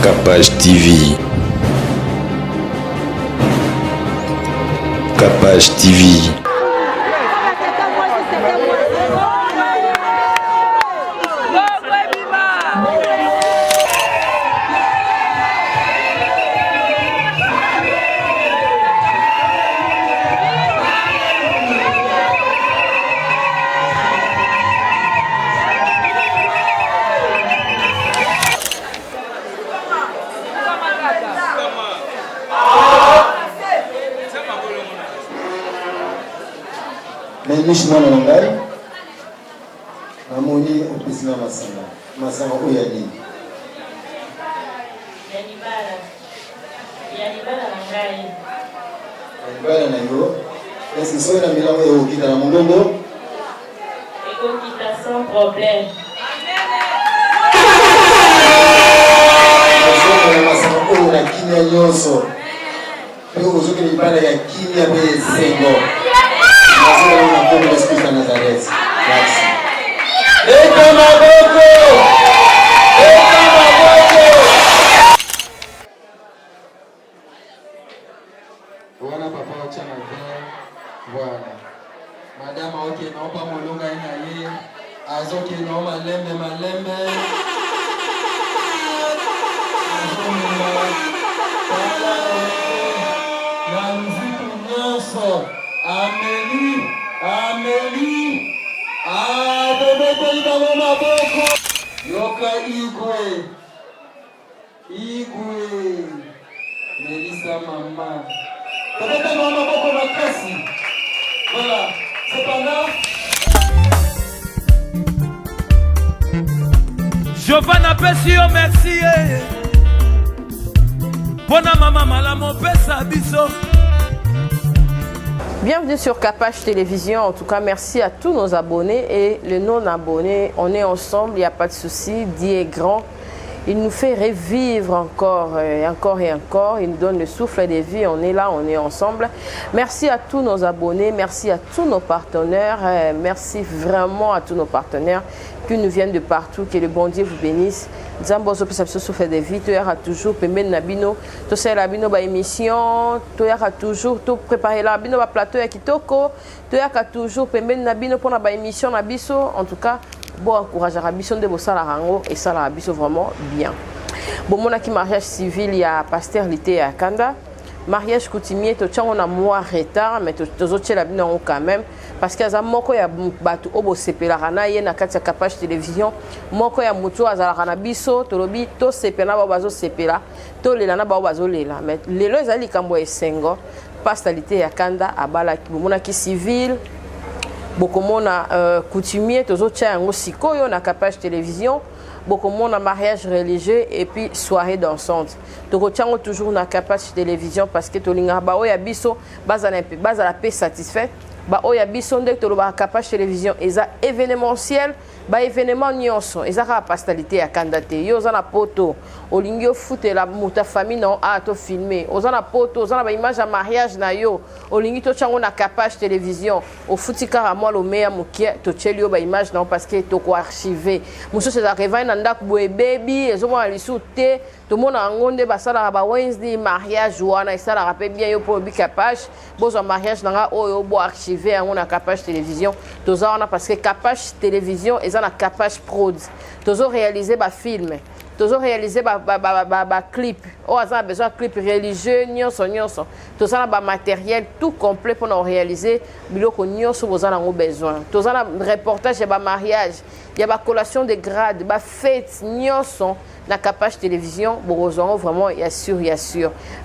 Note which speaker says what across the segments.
Speaker 1: Capage TV. Capage TV.
Speaker 2: Mishi mwana nangai namoni opesina masanga oyo ya nini yanibala na yo esi soki na milango ekokita na mongongo
Speaker 3: ekokita sans problème
Speaker 2: ozomona masanga oyo na kimia nyonso mpe ozoki libala ya kimia mpe esengo.
Speaker 4: Voilà papa ochana ver, voilà. Madame ok non pas molonga inaye, azoki non malembe. Amélie, bébé dans ma boko. Yoka Igwe, Melissa maman. Bébé dans ma boko ma kasi. Voilà, cependant.
Speaker 5: Giovanna Pessio, merci. Bona maman malamo pesa biso.
Speaker 6: Bienvenue sur Capage Télévision. En tout cas, merci à tous nos abonnés et les non-abonnés. On est ensemble, il n'y a pas de souci. Dieu est grand. Il nous fait revivre encore et encore et encore. Il nous donne le souffle de vie. On est là, on est ensemble. Merci à tous nos abonnés. Merci à tous nos partenaires. Merci vraiment à tous nos partenaires qui nous viennent de partout. Que le bon Dieu vous bénisse. Zambozo perception souffle de vie. Tu auras toujours pemben nabino. Tu sais la bino ba émission. Tu auras toujours tout préparer la bino ba plateau ya kitoko. Tu auras toujours pemben nabino pour la ba émission nabiso. En tout cas, bon encourage à biso de bossa la rango et ça la biso vraiment bien. Bon mon aki mariage civil il y a pasteur Lité à Kanda. Mariage coutumier to tchango na mois retard mais to zoche la bino quand même parce que za moko ya batu obo sepela rana ye na kati ya Capage Télévision moko ya mutu azala rana biso to lobi to sepela ba bazo sepela to lela na ba bazo lela mais lelo ezali kambo esengo pasteur Lité à Kanda abala ki mona ki civil bokomona coutumier tozo tcha yango sikoyo na Capage Télévision bokomona mariage religieux et puis soirée dansante toko tchango toujours na Capage Télévision parce que tolinga ba oya biso bazala pe satisfait ba oya biso ndek to ba Capage Télévision eza événementiel ba événement nyonso eza ka pastoralité ya kandate yo za na poto olingi ofute la muta famille non a to filmer oza na poto oza na ba image ya mariage na yo olingi to tchango na Capage Télévision ofuti kara moi lo meya mukie to tcheli yo ba image non parce que to ko archiver muso se za revai na ndak boye baby ezo mo lisu te to mona ngonde basala ba Wednesday mariage wana isala rappel bien yo pour bi Capage bozo mariage nanga oyo bo archiver yango na Capage Télévision toza wana parce que Capage Télévision na Capage Prod tozo réaliser ba film tozo réaliser ba clip o aza besoin de clip religieux nyonso tozo na ba matériel tout complet pour nous réaliser biloko nyonso boza nango besoin tozo na reportage ya ba mariage ya ba collation de grade ba fête nyonso na Capage Télévision borozongo vraiment ya sûr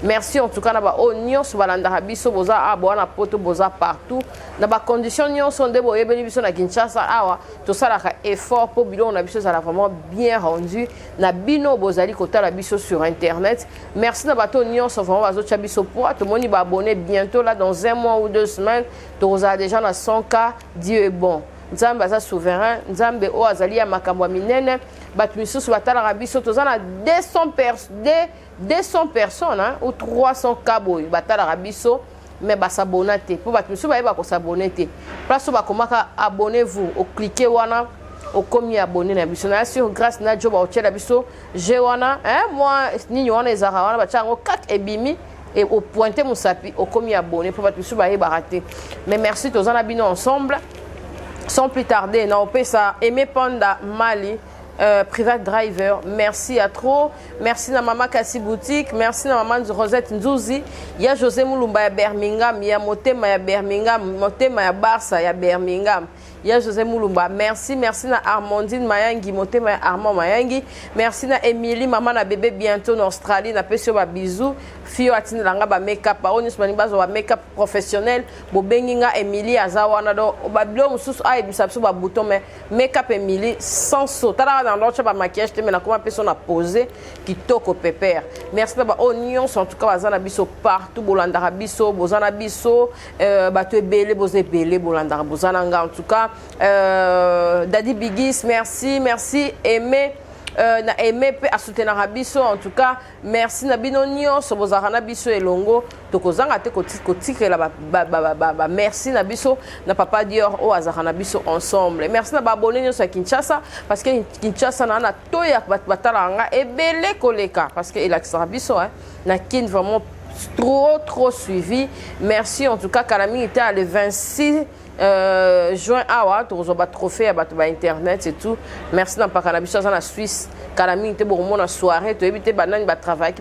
Speaker 6: merci en tout cas na ba nyonso balanda biso boza abona poto boza partout na ba condition nyonso nde boyebeli biso na Kinshasa awa to sala ka effort pour biloko na biso ça vraiment bien rendu na bino bozali kotala biso sur internet merci na bato nyonso vraiment bazo tcha biso pour tout moni ba abonné bientôt là dans un mois ou 2 semaines to za déjà na 100K Dieu est bon Nzambe aza souverain Nzambe o azali ya makambo minene batu misusu batala biso toza na 200 personnes hein, ou 300 kaboy batala biso mais ba s'abonner pour batu misusu ba ko s'abonner te place ba komaka abonnez-vous au cliquer wana okomi abonné na biso na sur grâce na job au tchela biso je wana moi nini wana ezaka wana ba chango kak ebimi et au pointer mon sapi okomi abonné pour battre biso ba raté mais merci tous en abino ensemble sans plus tarder na opesa Aimé Panda Mali private driver, merci à trop. Merci à Maman Kassi Boutique, merci à Maman Rosette Nzouzi. Il y a José Moulumba à Birmingham, il y a Motema à Birmingham, Motema à Barça à Birmingham. Il y a José Moulumba, merci à Armandine Mayangi, Motema à Armand Mayangi. Merci à Émilie, Maman à bébé bientôt en Australie, na pesio ba bisou. Fio atine langa ba make-up, onis manibazo ba make-up professionnel. Bo benginga Émilie azawana do ba bilo mususu a ebisapso ba bouton mais make-up Émilie sans saut. Dans l'autre maquillage mais na comment personne a posé qui toque au pépère. Merci d'abord oignons en tout cas bazana biso partout bolandara biso bozana biso bato ebele boze ebele bolandara bozana nga en tout cas Daddy Bigis merci Aimé na Aimé pe a soutenir biso en tout cas merci na bino nyonso bozana biso elongo tokozanga te kotikela ba merci na biso na papa Dior o azana biso ensemble merci na ba abonné nyonso à Kinshasa parce que Kinshasa na toya batalanga ebele koleka parce que il a biso na kin vraiment trop suivi merci en tout cas Kalami était à le 26 juin awa tozoba trophée à internet et tout merci na pakana biso na Suisse Kalami était bon mon soirée to éviter banane ba travail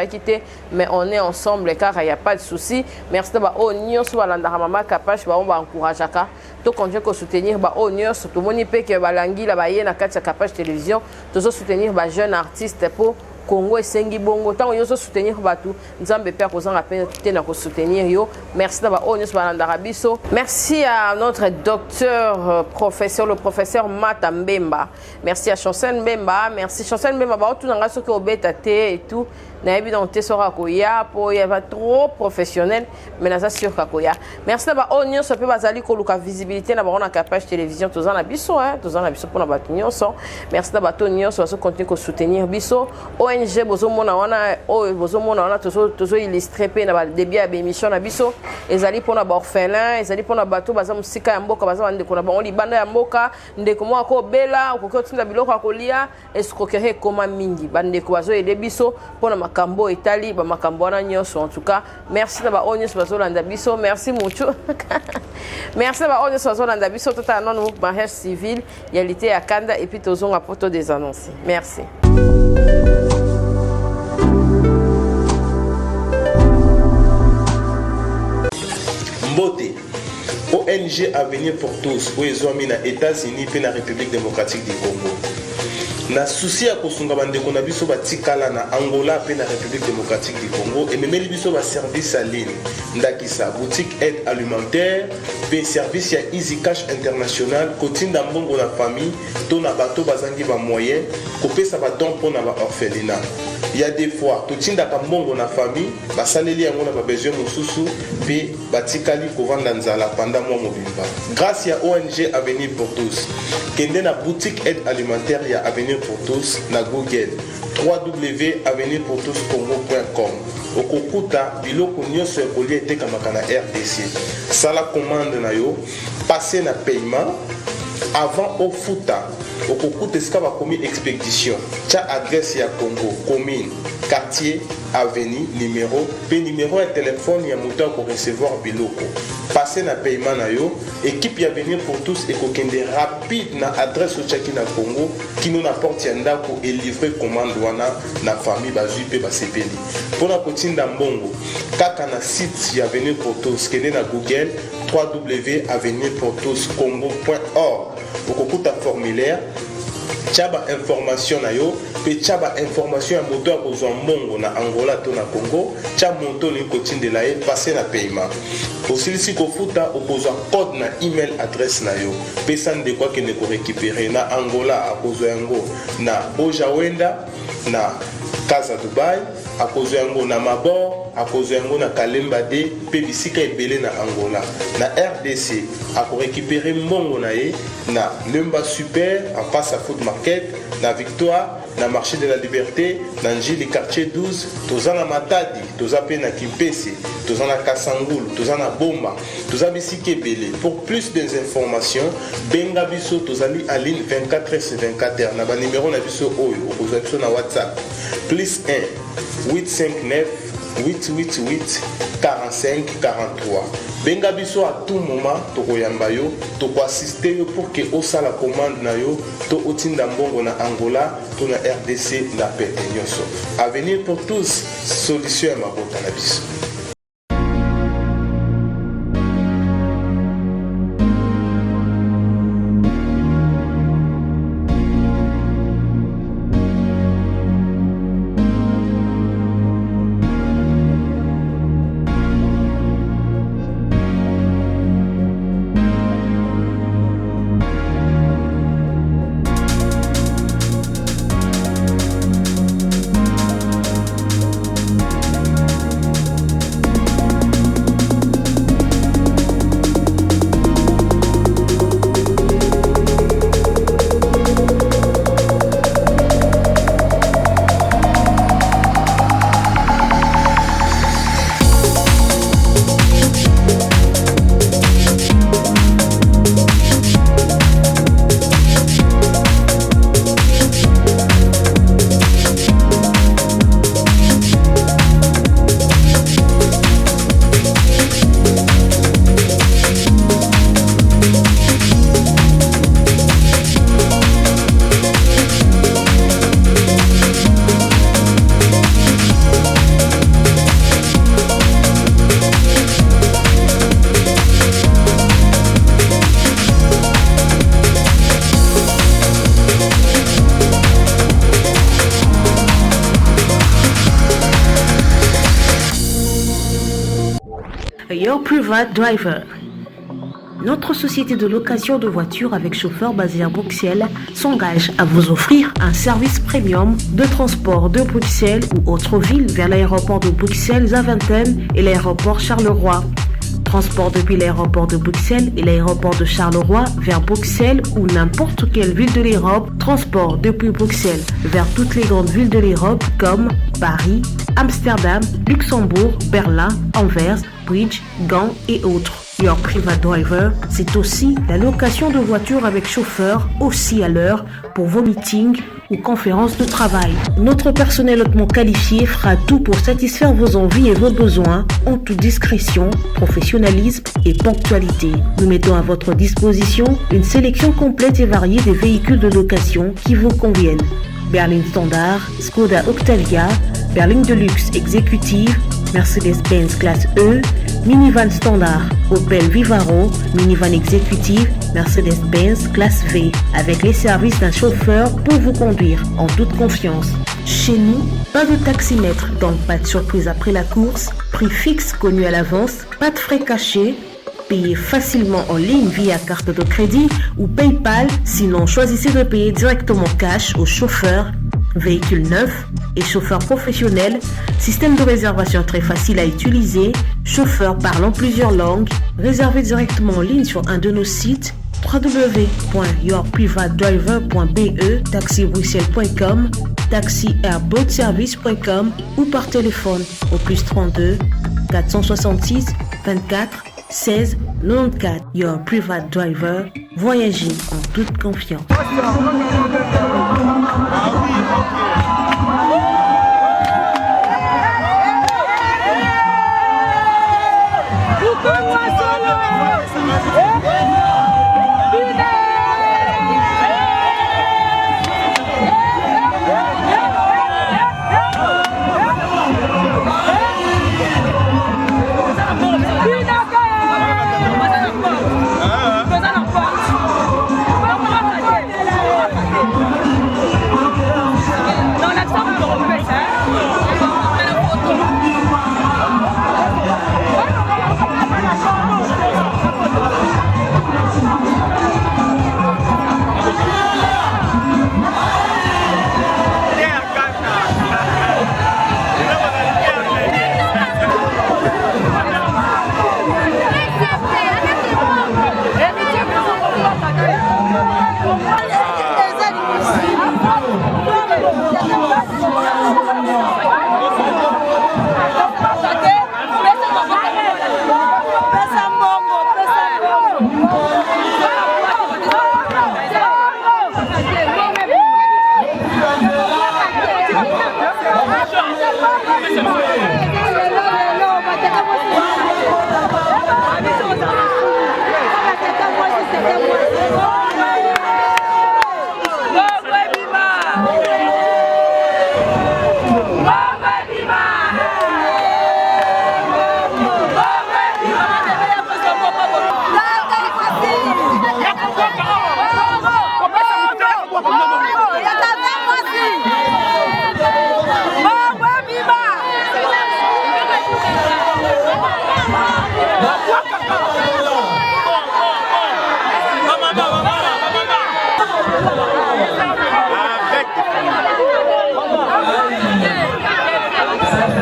Speaker 6: qui était mais on est ensemble car il y a pas de souci merci ba onyo so balanda mama kapache ba on va encourager ka to continuer ko soutenir ba onyo so to moni pe ke balangi la ba yena kati kapache télévision to soutenir ba jeune artiste pour Congo et Sengi Bongo tant yo soutenir batu nzambe père kozanga pe te na ko soutenir yo merci d'aba onyos balanda biso merci à notre docteur professeur le professeur Mata Mbemba merci à Chancel Mbemba merci Chancel Mbemba ba tout nanga soki obeta te et tout na évidemment sera koya po ya va trop professionnel mais na ça sur kakoya merci d'aba onyos pe bazali ko luka visibilité na ba on a capage télévision tozana biso tozana biso pour na batu nyonso merci d'aba tonyo so continuer ko soutenir biso ONG bozomona wana bozomona wana tozo illustrer pe na ba début ya émission na biso ezali pona ba orphelin ezali pona bato baza musika ya mboka baza ndeko na bango libanda ya mboka ndeko mo ko bela ko tinda biloko akolia escroquerie koma mingi bandeko bazo ede biso pona makambo etali ba makambo wana nyonso en tout cas merci na ba onyos bazo landa biso merci mucho merci na ba onyos bazo landa biso tota non mariage civil yalité ya kanda et puis tozonga poto des annonces merci.
Speaker 7: Mbote, ONG Avenir pour tous, où ils ont mis aux États-Unis et la République démocratique du Congo. Na souci à kosunga bandeko na biso batikala na Angola pe na République démocratique du Congo et memeli biso ba service à ligne ndakisa boutique aide alimentaire pe service ya Easy Cash International kotinda mbongo na famille to na bato bazangi ba moyen kopesa ba don pona ba orphelinat. Il y a des fois totinda ka mbongo na famille basaleli yango na ba besoin mosusu pe batikali kovanda nzala pendant mois mobimba. Grâce à ONG Avenir pour tous kende na boutique aide alimentaire ya Avenir pour tous na Google www.avenirpourtouscongo.com okokuta biloko nyonso ekoli etekamaka na RDC sala commande na yo passer na paiement avant ofuta okokuta esika bakomi expédition tia adresse ya Congo commune quartier avenue numéro ya téléphone ya moto ko recevoir biloko passer na paiement na yo équipe ya Avenir pour tous ekokende rapide na adresse au chaki na Congo kino na porte ya ndako et livrer commande wana na famille bazui pe basepeli pona kotinda mbongo kaka na site ya Avenir pour tous kende na Google www.avenirpourtouscongo.org okokuta formulaire tchaba information na yo pe tchaba information ya moto akozwa mbongo na Angola to na Congo tcha moto ni kotindela ye passer na paiement osilisi kofuta okozwa code na email adresse na yo pe sande kwa kene ko récupérer na Angola akozwa yango na Ojawenda na Casa Dubai, à cause yango na Mabor, à cause yango na Kalemba D, pe bisika ebele na Angola. Na RDC, à récupérer mbongo na ye, na Lemba Super, en face à Food Market, na Victoire, na Marché de la Liberté, na Njili Quartier 12, toza na Matadi, toza pe na Kimpese, toza na Kasangoul, toza na Bomba, toza bisika ebele. Pour plus d'informations, benga biso tozali à ligne 24/24 na ba numéro na biso oyo, okozwa biso na WhatsApp. Plus 1 859 888 45 43. Benga biso à tout moment tokoyamba yo, toko assister yo pour que osa la commande na yo, to otinda mbongo na Angola, to na RDC na pete nyonso. Avenir pour tous, solution à mabota na biso.
Speaker 8: Your Private Driver. Notre société de location de voitures avec chauffeur basée à Bruxelles s'engage à vous offrir un service premium de transport de Bruxelles ou autre ville vers l'aéroport de Bruxelles-Zaventem et l'aéroport Charleroi. Transport depuis l'aéroport de Bruxelles et l'aéroport de Charleroi vers Bruxelles ou n'importe quelle ville de l'Europe. Transport depuis Bruxelles vers toutes les grandes villes de l'Europe comme Paris, Amsterdam, Luxembourg, Berlin, Anvers, Bridge, Gand et autres. Your Private Driver, c'est aussi la location de voitures avec chauffeur, aussi à l'heure, pour vos meetings ou conférences de travail. Notre personnel hautement qualifié fera tout pour satisfaire vos envies et vos besoins en toute discrétion, professionnalisme et ponctualité. Nous mettons à votre disposition une sélection complète et variée des véhicules de location qui vous conviennent. Berline Standard, Skoda Octavia, berline de luxe exécutive, Mercedes-Benz classe E, minivan standard, Opel Vivaro, minivan exécutive, Mercedes-Benz classe V, avec les services d'un chauffeur pour vous conduire en toute confiance. Chez nous, pas de taximètre, donc pas de surprise après la course, prix fixe connu à l'avance, pas de frais cachés, payez facilement en ligne via carte de crédit ou PayPal, sinon choisissez de payer directement cash au chauffeur. Véhicule neuf et chauffeur professionnel, système de réservation très facile à utiliser, chauffeur parlant plusieurs langues, réservez directement en ligne sur un de nos sites www.yourprivatedriver.be, taxibruxelles.com, taxiairboatservice.com ou par téléphone au +32 466 24 16 94. Your Private Driver, voyagez en toute confiance.
Speaker 9: Non,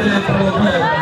Speaker 4: les problèmes.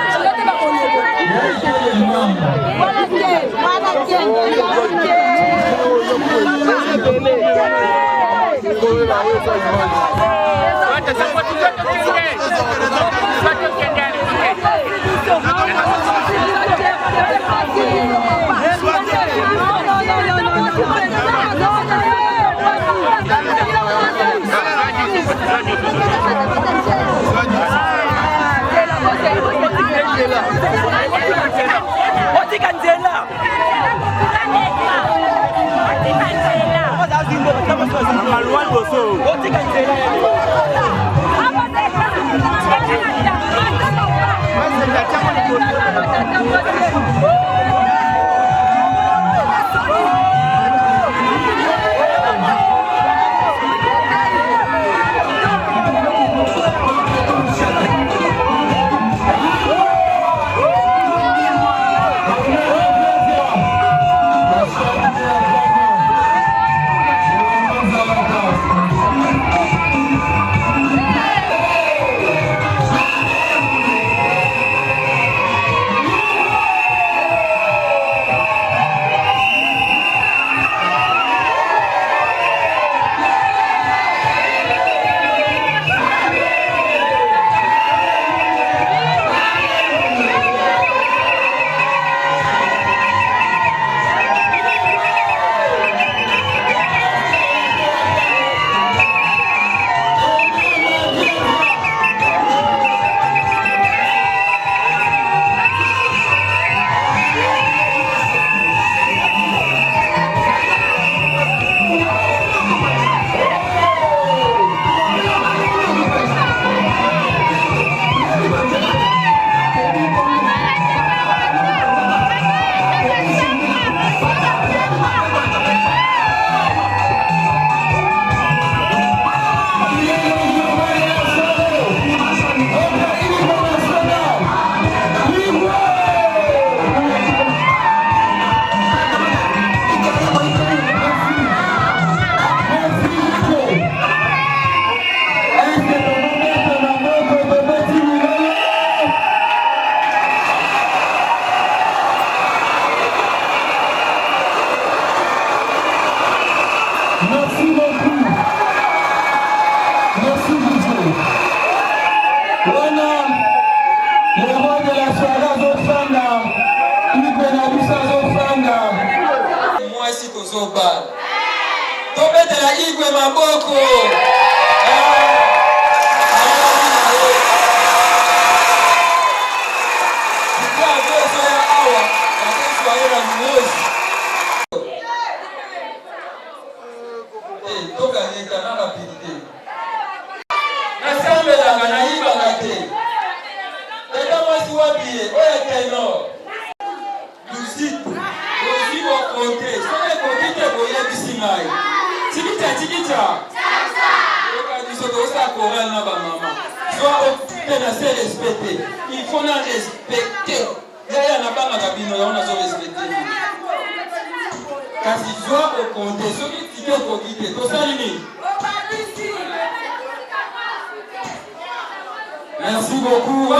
Speaker 9: Merci beaucoup.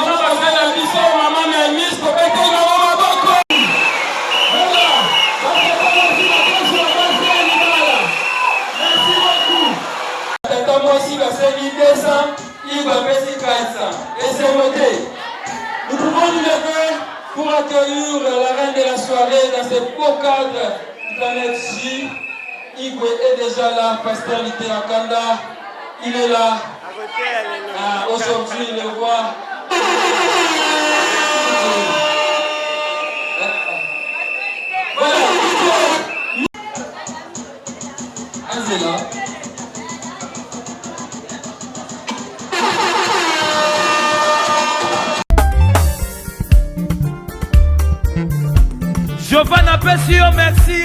Speaker 9: Nous pouvons nous lever pour accueillir la reine de la soirée dans ce beau cadre du planète J. Igwe est déjà là, Pasteur Littéra Kanda, il est là. Aujourd'hui, le roi. Voilà. Angela.
Speaker 5: Giovanna Pesio, merci.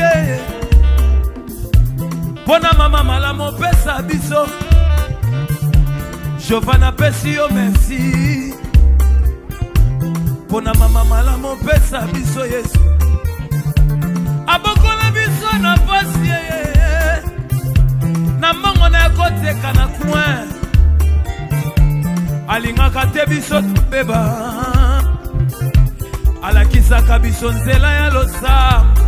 Speaker 5: Bona mama malamo pesa biso. Giovanna Pesio, merci. Bona mama malamo pesa biso Yesu. Abokola biso na pasi na mango na kote kana coin. alingaka te biso beba alakisaka biso nzela ya losamba.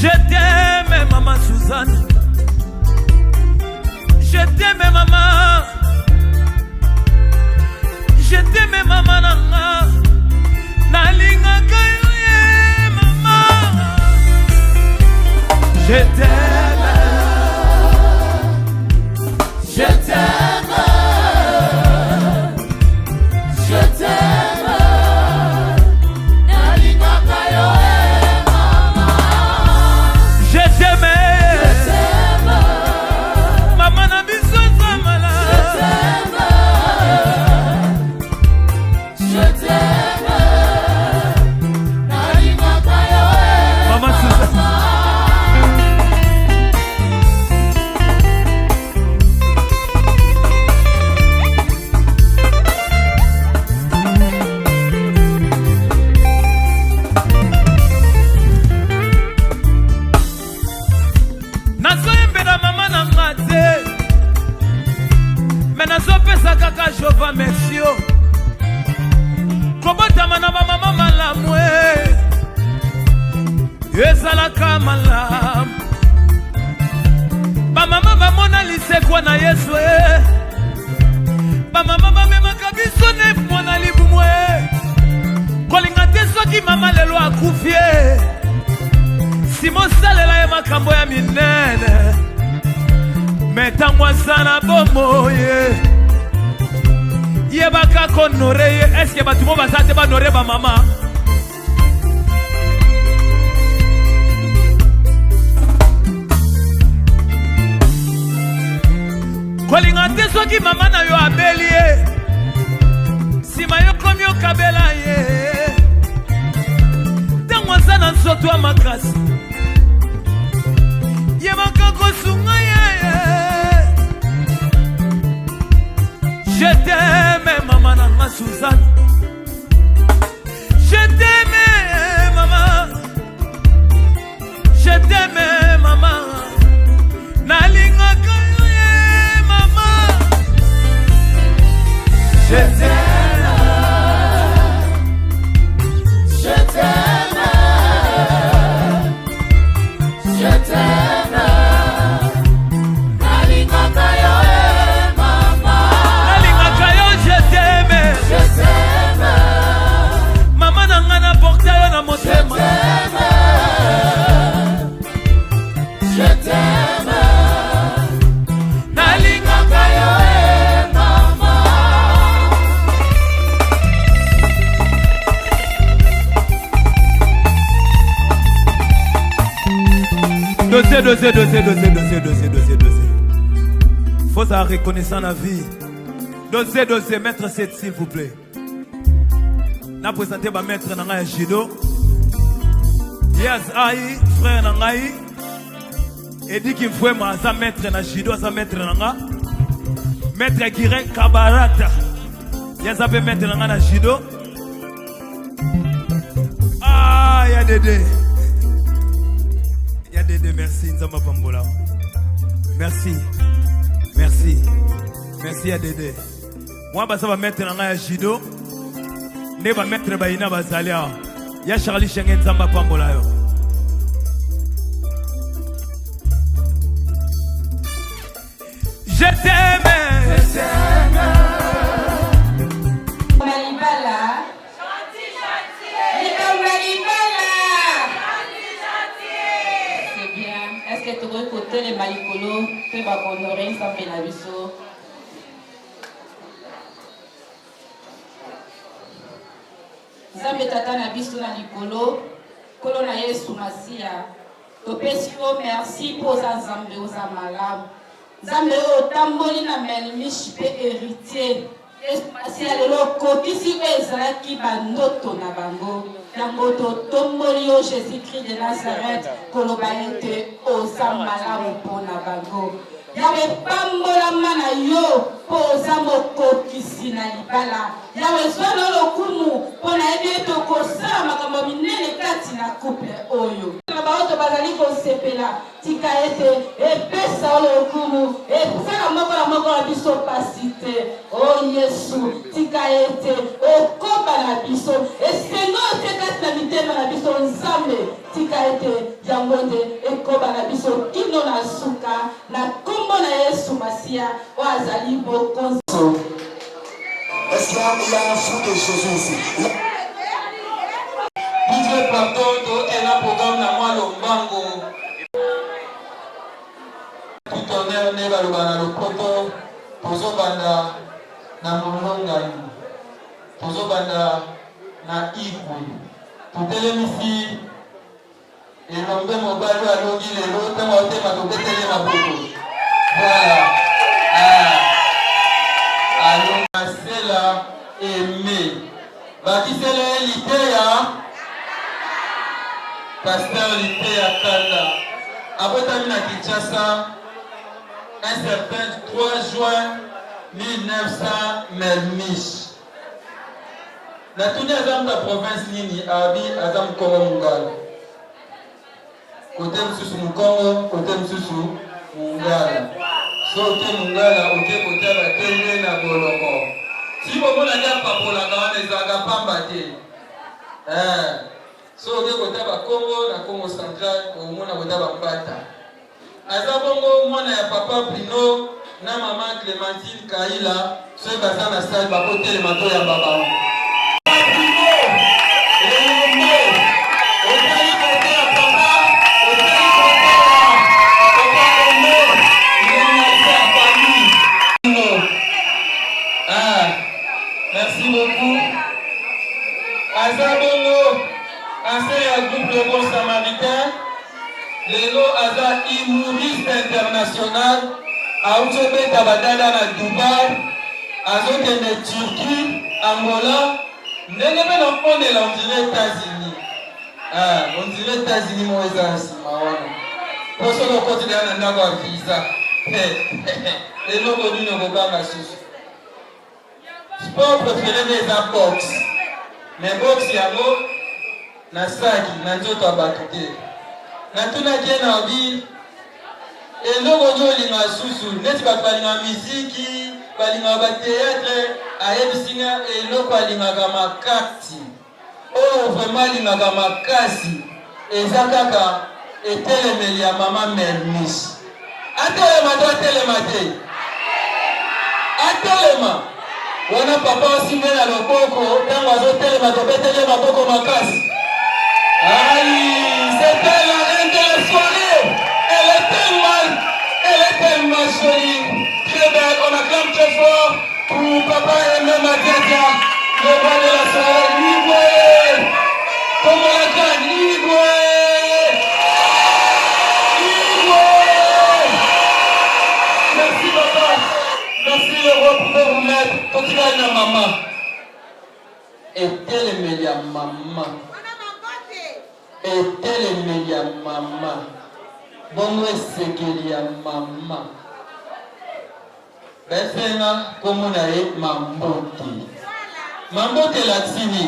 Speaker 5: Je t'aime maman Suzanne, je t'aime maman, je t'aime maman nanga, nalingaka yo ye maman. Je t'aime, je t'aime, je t'aime, nalingaka yo ye maman. Je t'aime, maman na biso zamala. Je t'aime, nalingaka yo ye maman Suzanne. Kaka Jova Mesio Kobotama na mama malamu ezalaka malamu bamama bamona lisekwa na Yesu bamama bamemaka biso ne mwana libumu kolinga te soki mama lelo akufie simosalela ye makambo ya minene metango asana bomoye yebaka konore ye. Est-ce que batumo basate banore ba mama? Kolinga te soki mama na yo abeli ye sima yo komi okabela ye tango aza na nzoto ya makasi yebaka kosunga ye. Je t'aime maman nanga Suzanne, je t'aime maman, je t'aime maman, nalingaka yo ye maman. Je t'aime, je t'aime, je t'aime, nalingaka yo ye maman. Je t'aime, maman nanga na porte yo na motema. Je t'aime, nalingaka yo e maman. Dossier. Faut ça reconnaissant la vie. Dossier, maître 7 s'il vous plaît. Na présenté ma maître nanga judo. Yes ai frère nanga i. Et dit qu'il faut ma za maître na judo, za maître nanga. Maître Guirin Kabarata. Yes ape maître nanga na judo. Ah ya Dédé. Ya Dédé, merci Nzamba Pambola. Merci. Merci à Dédé. Moi, je vais mettre un judo. Je vais mettre un bazalia. Il y a Charlie Schengen Zamba Pambola. Je t'aime.
Speaker 3: Malibala. C'est bien. Est-ce que tu veux côté les malikolo? Tu vas honorer ça fait la biso. Zambe tata na biso na likolo kolo na Yesu Masia topesi yo merci poza Zambe oza malamu Zambe otamboli na melimishi pe héritier Yesu Masia lelo kokisi ezalaki bandoto na bango yango totomboli yo Jésus-Christ de Nazareth koloba ete oza malamu mpona bango yawe pambola mana yo poza mokokisi kati na libala yawe zwa na lokumu mpona yebi ete okosala makambo minene kati na couple oyo na baoto bazali kosepela tika ete epesa lokumu esala moko na moko na biso pasi te o Yesu tika ete okoba na biso esengo te kati na mitema na biso nzambe tika ete yango nde ekoba na biso kino na suka na kombo na Yesu Masia o azali bokonzi.
Speaker 2: Est-ce qu'il y a un fou de Jésus ici?
Speaker 9: Dieu pardon, tu un programme na moi lombango. Tout honneur ne va le lopoto, pozo banda na molonga, pozo banda na ikwe. Tutelemisi elombe mobali alongi lelo ntango otema tobetele maboko. Voilà. Alongasela aimé. Bakisela eliteya Pasteur Liteya Kanda. Abotami na Kinshasa un certain 3 juin 1900 Melmiche. Na tuni azam ta province nini abi azam Kongo Mungala. Kote msusu Mukongo, kote msusu Mungala. So oke Mungala, oke kote bakende na Bolongo. Si bomo na lia papola kawana ezaka pamba te. So oke kote Kongo na Congo Central, omona kote Mbata. Aza bongo mwana ya papa Brino na mama Clémentine Kaila, so baza na salle bakote le mato ya baba. Merci beaucoup. Azabongo, ancien groupe Le Bon Samaritain, Lelo Aza humoriste international, Aoutobé Tabadala na Dubaï, Azokende Turquie, Angola, Ndengebe na Pone la on dirait États-Unis. On dirait États-Unis moi ezasi mawana. Poso lo koti na ndako ya visa. Lelo bodino kobanga susu. Sport préféré des boxe. Mais boxe yango na saki na nzoto abatute. Na tuna kena bi eloko nyolinga susu neti balinga muziki, balinga ba théâtre, ayebisinga eloko alingaka makati. Oh vraiment alingaka makasi. Eza kaka etelemeli ya mama Melmiche. Atelema to atelema te. Atelema. Wana papa osimbe na loboko tango azotelema tobetele maboko makasi. Aïe, c'était la reine de la soirée. Elle est tellement jolie, très belle. On acclame très fort pour papa et même Madiadia, le roi de la soirée. Ligwe, comme on l'acclame, Ligwe. Merci papa. Merci le roi pour vous mettre. Faut qu'il aille na maman. Et telle ya maman. Et telle ya maman. Bongo esekeli ya maman. Befenga komona ye mambote. Mambote latini.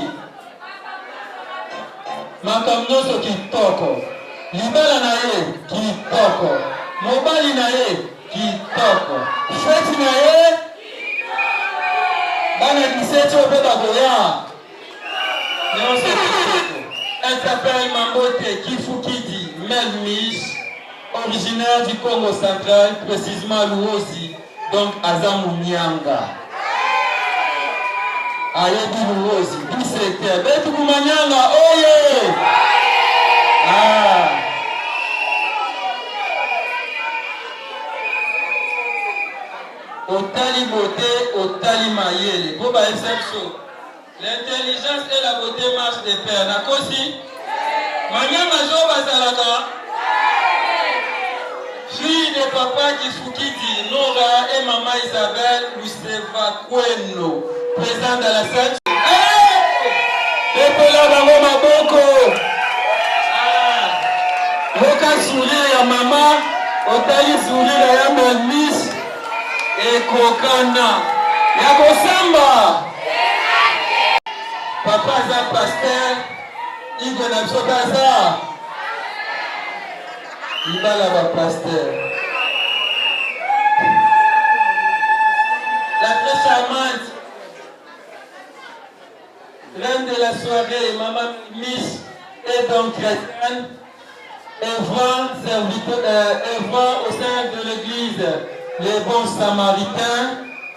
Speaker 9: Makambo nyonso kitoko. Libala na ye kitoko. Mobali na ye kitoko. Feti na ye bana kisecho pe bagoya. Nyonso kitoko. Elle s'appelle Mambote Kifukidi Melmiche, originaire du Congo central, précisément Luozi, donc Azamu Nyanga. Ayebi Luozi, du secteur. Betu Kumanyanga, oye! Otali beauté, otali mayele. Boba exception. L'intelligence et la beauté marchent de pair. Nakosi? Manyama jo bazalaka? Fille de papa Kifukidi, Nora et maman Isabelle Luseva Kweno, présente dans la salle. Epola bango maboko. Loka sourire ya mama, otali sourire ya Melmiche et Kokana. Yakosamba. Papa aza pasteur. Igo na biso baza. Ibala ba pasteur. La très charmante reine de la soirée, Maman Miss et donc chrétienne, œuvrant au sein de l'église Les Bons Samaritains,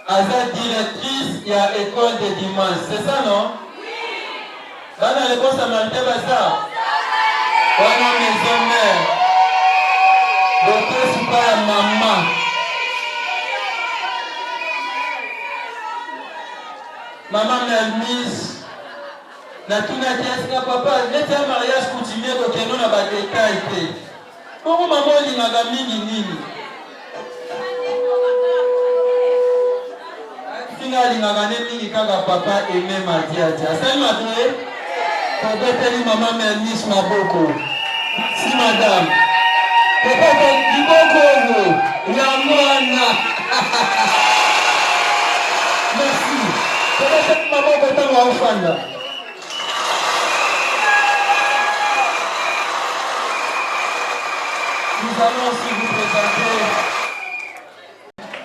Speaker 9: Aza directrice et à école de dimanche. C'est ça, non? Oui. Dans les Bons Samaritains, c'est ça? Voilà maison mère. Docteur Super Maman. Maman Melmise. Natuna kiasi papa, neti ya mariage coutumier kokeno na badetail te. Bongo mama olingaka mingi nini? Singa alingaka ne mingi kaka papa Aimé Madiadia. Asali mabe, tobeteli mama Melmise maboko. Si madame. Papa liboko oyo, ya mwana. Merci. Tobeteli maboko tango aufanda. Nous allons aussi vous présenter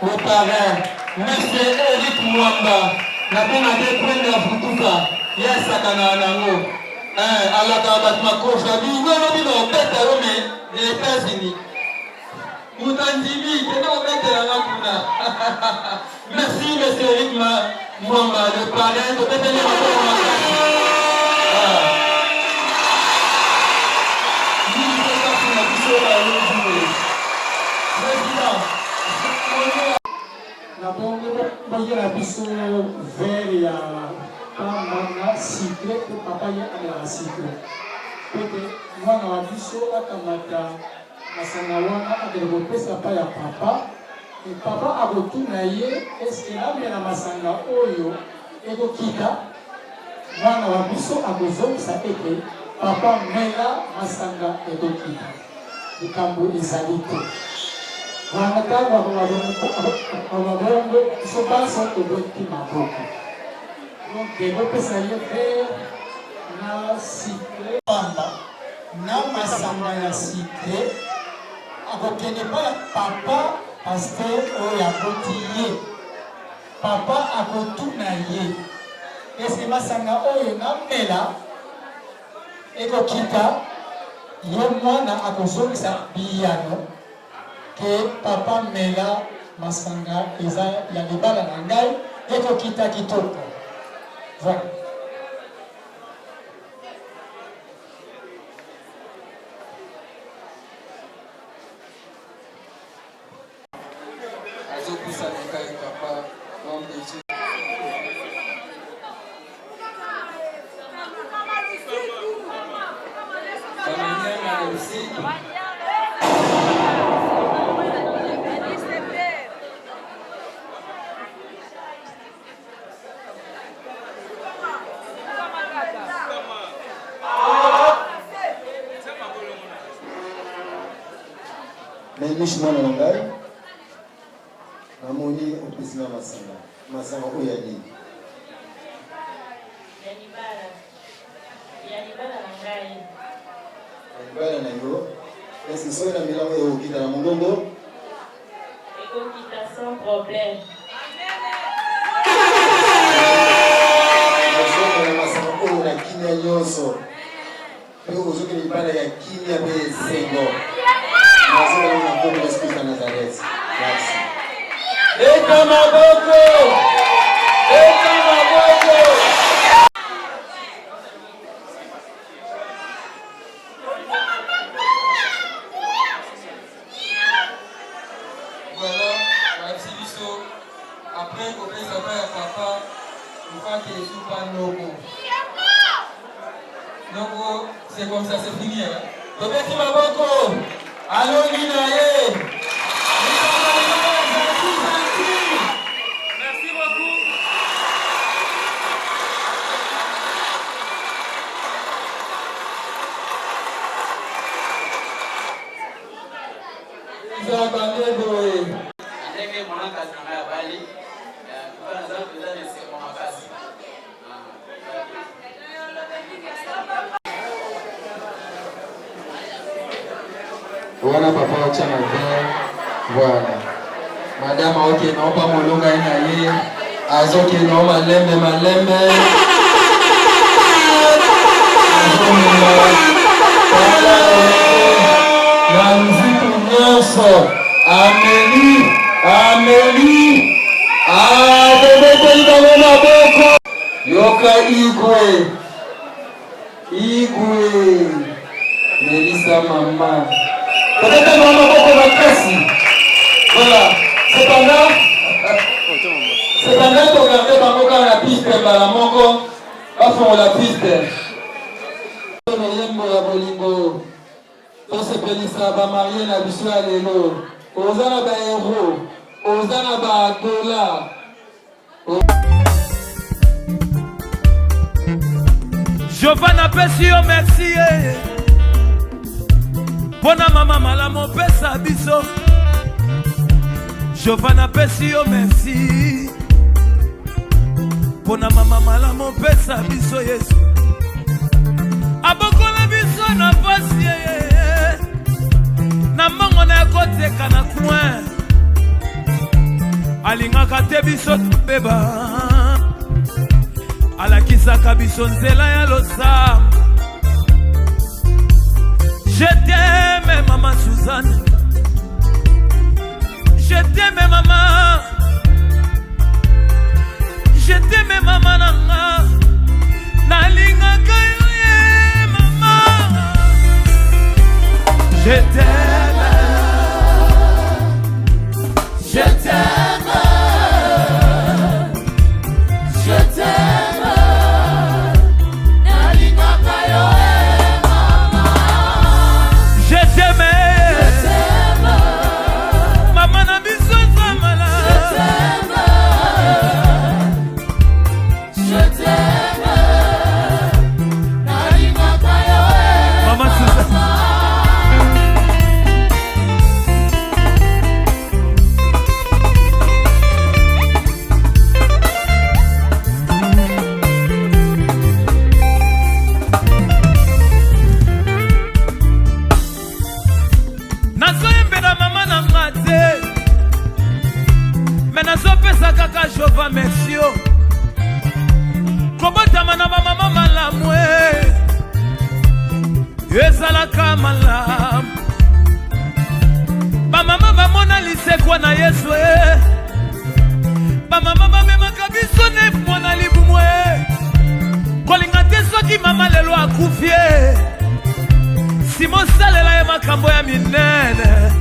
Speaker 9: le parrain, M. Eric Mwamba. N'a pas été pris de Futuka. Yes, Sakana Nango. Alaka Batmako, Fabi, nous avons fait des États-Unis. Moutandimi, merci, M. Eric Mwamba, le parrain de
Speaker 10: la biso vert ya pamba cycle que papa ya ala cycle pete mwana wa biso akamata masanga wana adelopesa pa ya papa et papa abotuna ye eske na masanga oyo ekokita mwana wa biso akozongisa ete papa mela masanga ekokita likambo ezali te wana tango ababongo biso baso toboti maboko donc ekopesa ye vert na cycle pamba na masanga ya cycle akokende pa ya papa pasteur oyo aboti ye papa akotuna ye eske masanga oyo na mela ekokita ye mwana akozongisa biyano ke papa mela masanga eza ya libala na ngai ekokita kitoko. Voilà.
Speaker 2: Melmise mwana na ngai namoni opesi na masanga oyo ya nini ya libala na yo esi soki na milango ekokita na mongongo
Speaker 3: ekokita sans problème.
Speaker 2: ozokela masanga oyo na kimia nyonso mpe ozokela libala ya kimia mpe esengo. Merci.
Speaker 9: Eta maboko! Eta maboko! Voilà, merci Bisso. Après, on fait ça à papa. Il faut qu'il ne soit pas Nogo. Nogo, c'est comme ça, c'est fini. Eta maboko! Allô, Ninaye! Merci beaucoup! Ils ont abandonné.
Speaker 4: Voilà papa ochana ver. Voilà. Madame ok non pas molonga enaye. Azoke non malembe. La musique nyonso. Amélie. Bebe maboko. Yoka Igwe. Melissa maman. Peut-être maman beaucoup makasi. Voilà. Cependant, tu regardes bango quand la piste bala moko. Pas font la piste. Yembo ya bolingo. To se pelisa ba marié na biso ya lelo. Ozana ba héros. Ozana ba dollar.
Speaker 5: Giovanna Pessio, merci. Bona mama malamo pesa biso. Giovanna Pessio, merci. Bona mama malamo pesa biso Yesu. Abokola biso na pasi na mongo na kote kana coin. Alingaka te biso beba. Alakisaka biso nzela ya losam. Je t'aime maman Suzanne. Je t'aime maman. Je t'aime maman nanga. Nalingaka yo ye maman. Je t'aime. Je t'aime. Je t'aime. Nalingaka yo ye maman. Je t'aime. Maman na biso zamala. Je t'aime. Nalingaka yo ye maman Suzanne. Kaka Jova merci yo. Kobotama na mama malamu ezalaka malamu. Ba mama ba mona lisekwa na Yesu ba mama ba memaka biso ne mona libumwe. Kolinga te soki mama lelo akufie. Simo salela ya makambo ya minene.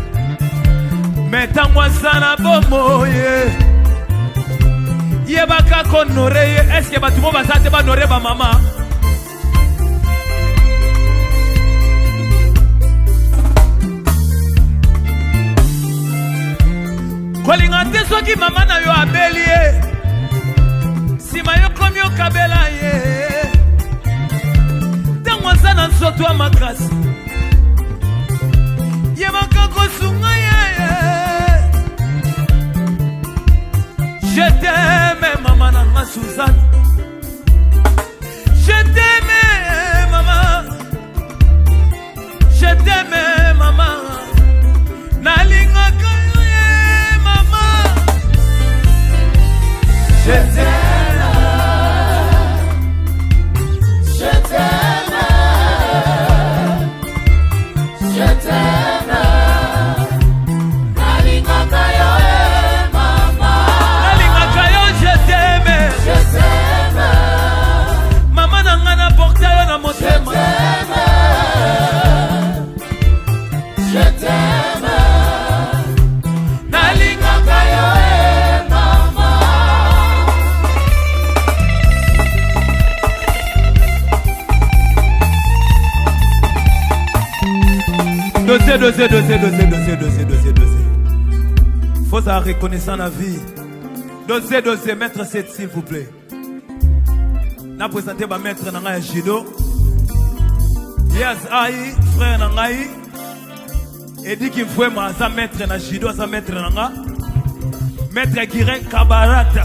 Speaker 5: Metangwa sana bomo Yebaka konore ye. Est-ce que batumo basate ba nore ba mama? Kolinga te soki mama na yo abeli ye. Sima yo komi yo kabela ye. Tangwa sana nsoto wa makasi. Yebaka kosunga ye. Je t'aime maman nanga Suzanne. Je t'aime maman. Je t'aime maman. Nalingaka yo ye maman. Je t'aime. Je t'aime. Je t'aime. Nalingaka yo ye maman. Je t'aime. Maman nanga na porte yo na motema. Je t'aime. Nalingaka yo maman. Dossier. Faut ça reconnaissant la vie. Dossier, maître 7 s'il vous plaît. Na présenté ma maître nanga Jido. Yes, aïe, frère nangaï. Et dit qu'il faut moi sa maître na Jido, sa maître nanga. Maître Guiré Kabarata.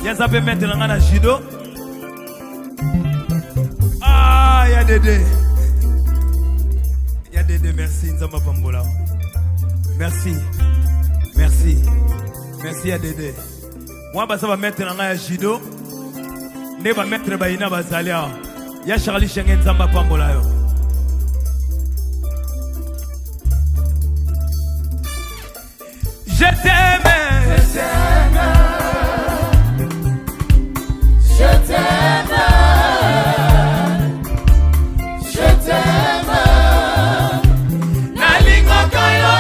Speaker 5: Yes, ça peut maître nanga na Jido. Ah, y'a Dédé. Y'a Dédé, merci. Nzamba Pambola. Merci. Merci. Merci à Dédé. Moi, ça va mettre dans un judo. Ne va mettre Baïna Bazalia. Ya Charlie Schengen Nzamba Pambola. Je t'aime. Je t'aime. Je t'aime. Je t'aime. Nalinga kayo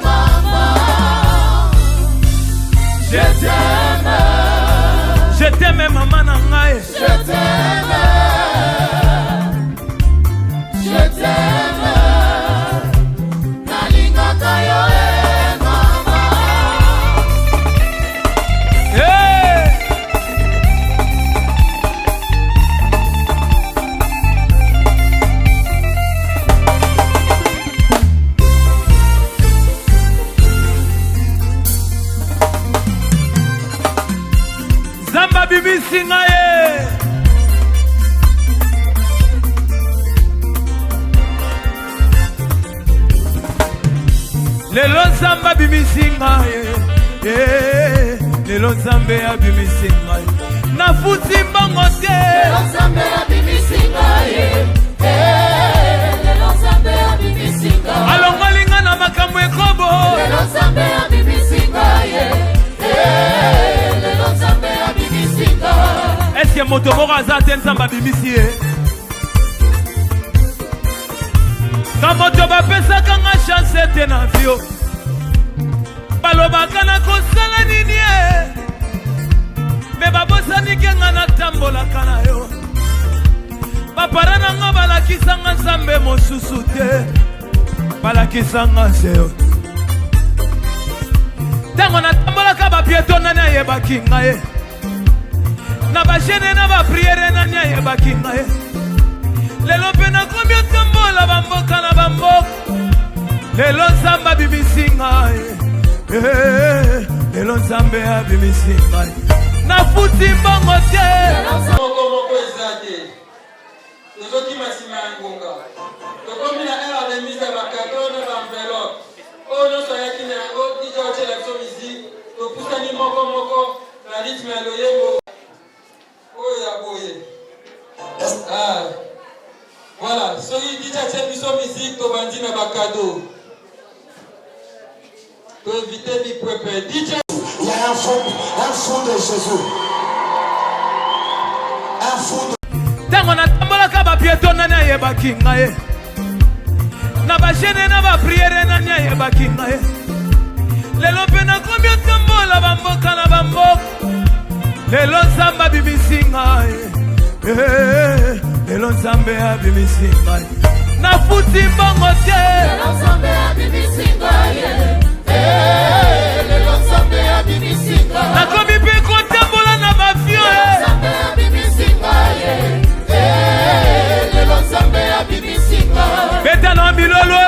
Speaker 5: maman. Je t'aime. Je t'aime maman nangaye. Je t'aime. Je t'aime. Nalinga kayo Bibi Singaye Lelo Zamba Bibi Singaye Lelo Zambe ya Bibi Singaye Na futi mbongo te Lelo Zambe ya Bibi Singaye Lelo Zambe ya Bibi Singaye Alongolinga na makambo ekobo Lelo Zambe ya Bibi Singaye Lelo Zambe ya Bibi Singaye Est-ce que Motomoro Azaten Zamba Bibisi Quand moto bapesa kanga chance te na vio balobaka na kosala nini me babosani kenga na tambolaka na yo bapara nanga balakisanga nzambe mosusu te balakisanga nzeo ntango natambolaka bapieto nani ayebaki ngai na bajene na bapriere nani ayebaki ngai lelo mpe nakomi otambola bamboka na bamboka lelo nzambe abimisi ngai lelo nzambe abimisi ngai nafuti mbongo te
Speaker 9: moko moko eza te tozokima nsima ya ngonga tokomi na ere aremise ya bakato na baenvelope oyo nyonso ayaki na yango dija otyela biso miziki topusani moko moko na rythme ya loyembo oyo ya boye voilà soki dija atie biso miziki tobandi na bakado toevite bipwepe dija
Speaker 2: il y a un fond de Jésus. Un fond de...
Speaker 5: Tango natambolaka bapieto nani ayebaki ngai na bajene na bapriere nani ayebaki ngai lelo mpe nakomi otambola bamboka na bamboka lelo nzambe abimisi ngai lelo nzambe abimisi ngai nafuti mbongo te lelo nzambe abimisi ngai lelo nzambe abimisi ngai nakomi mpe kotambola na bafio nzambe abimisi ngai lelo nzambe abimisi ngai beta na bilolo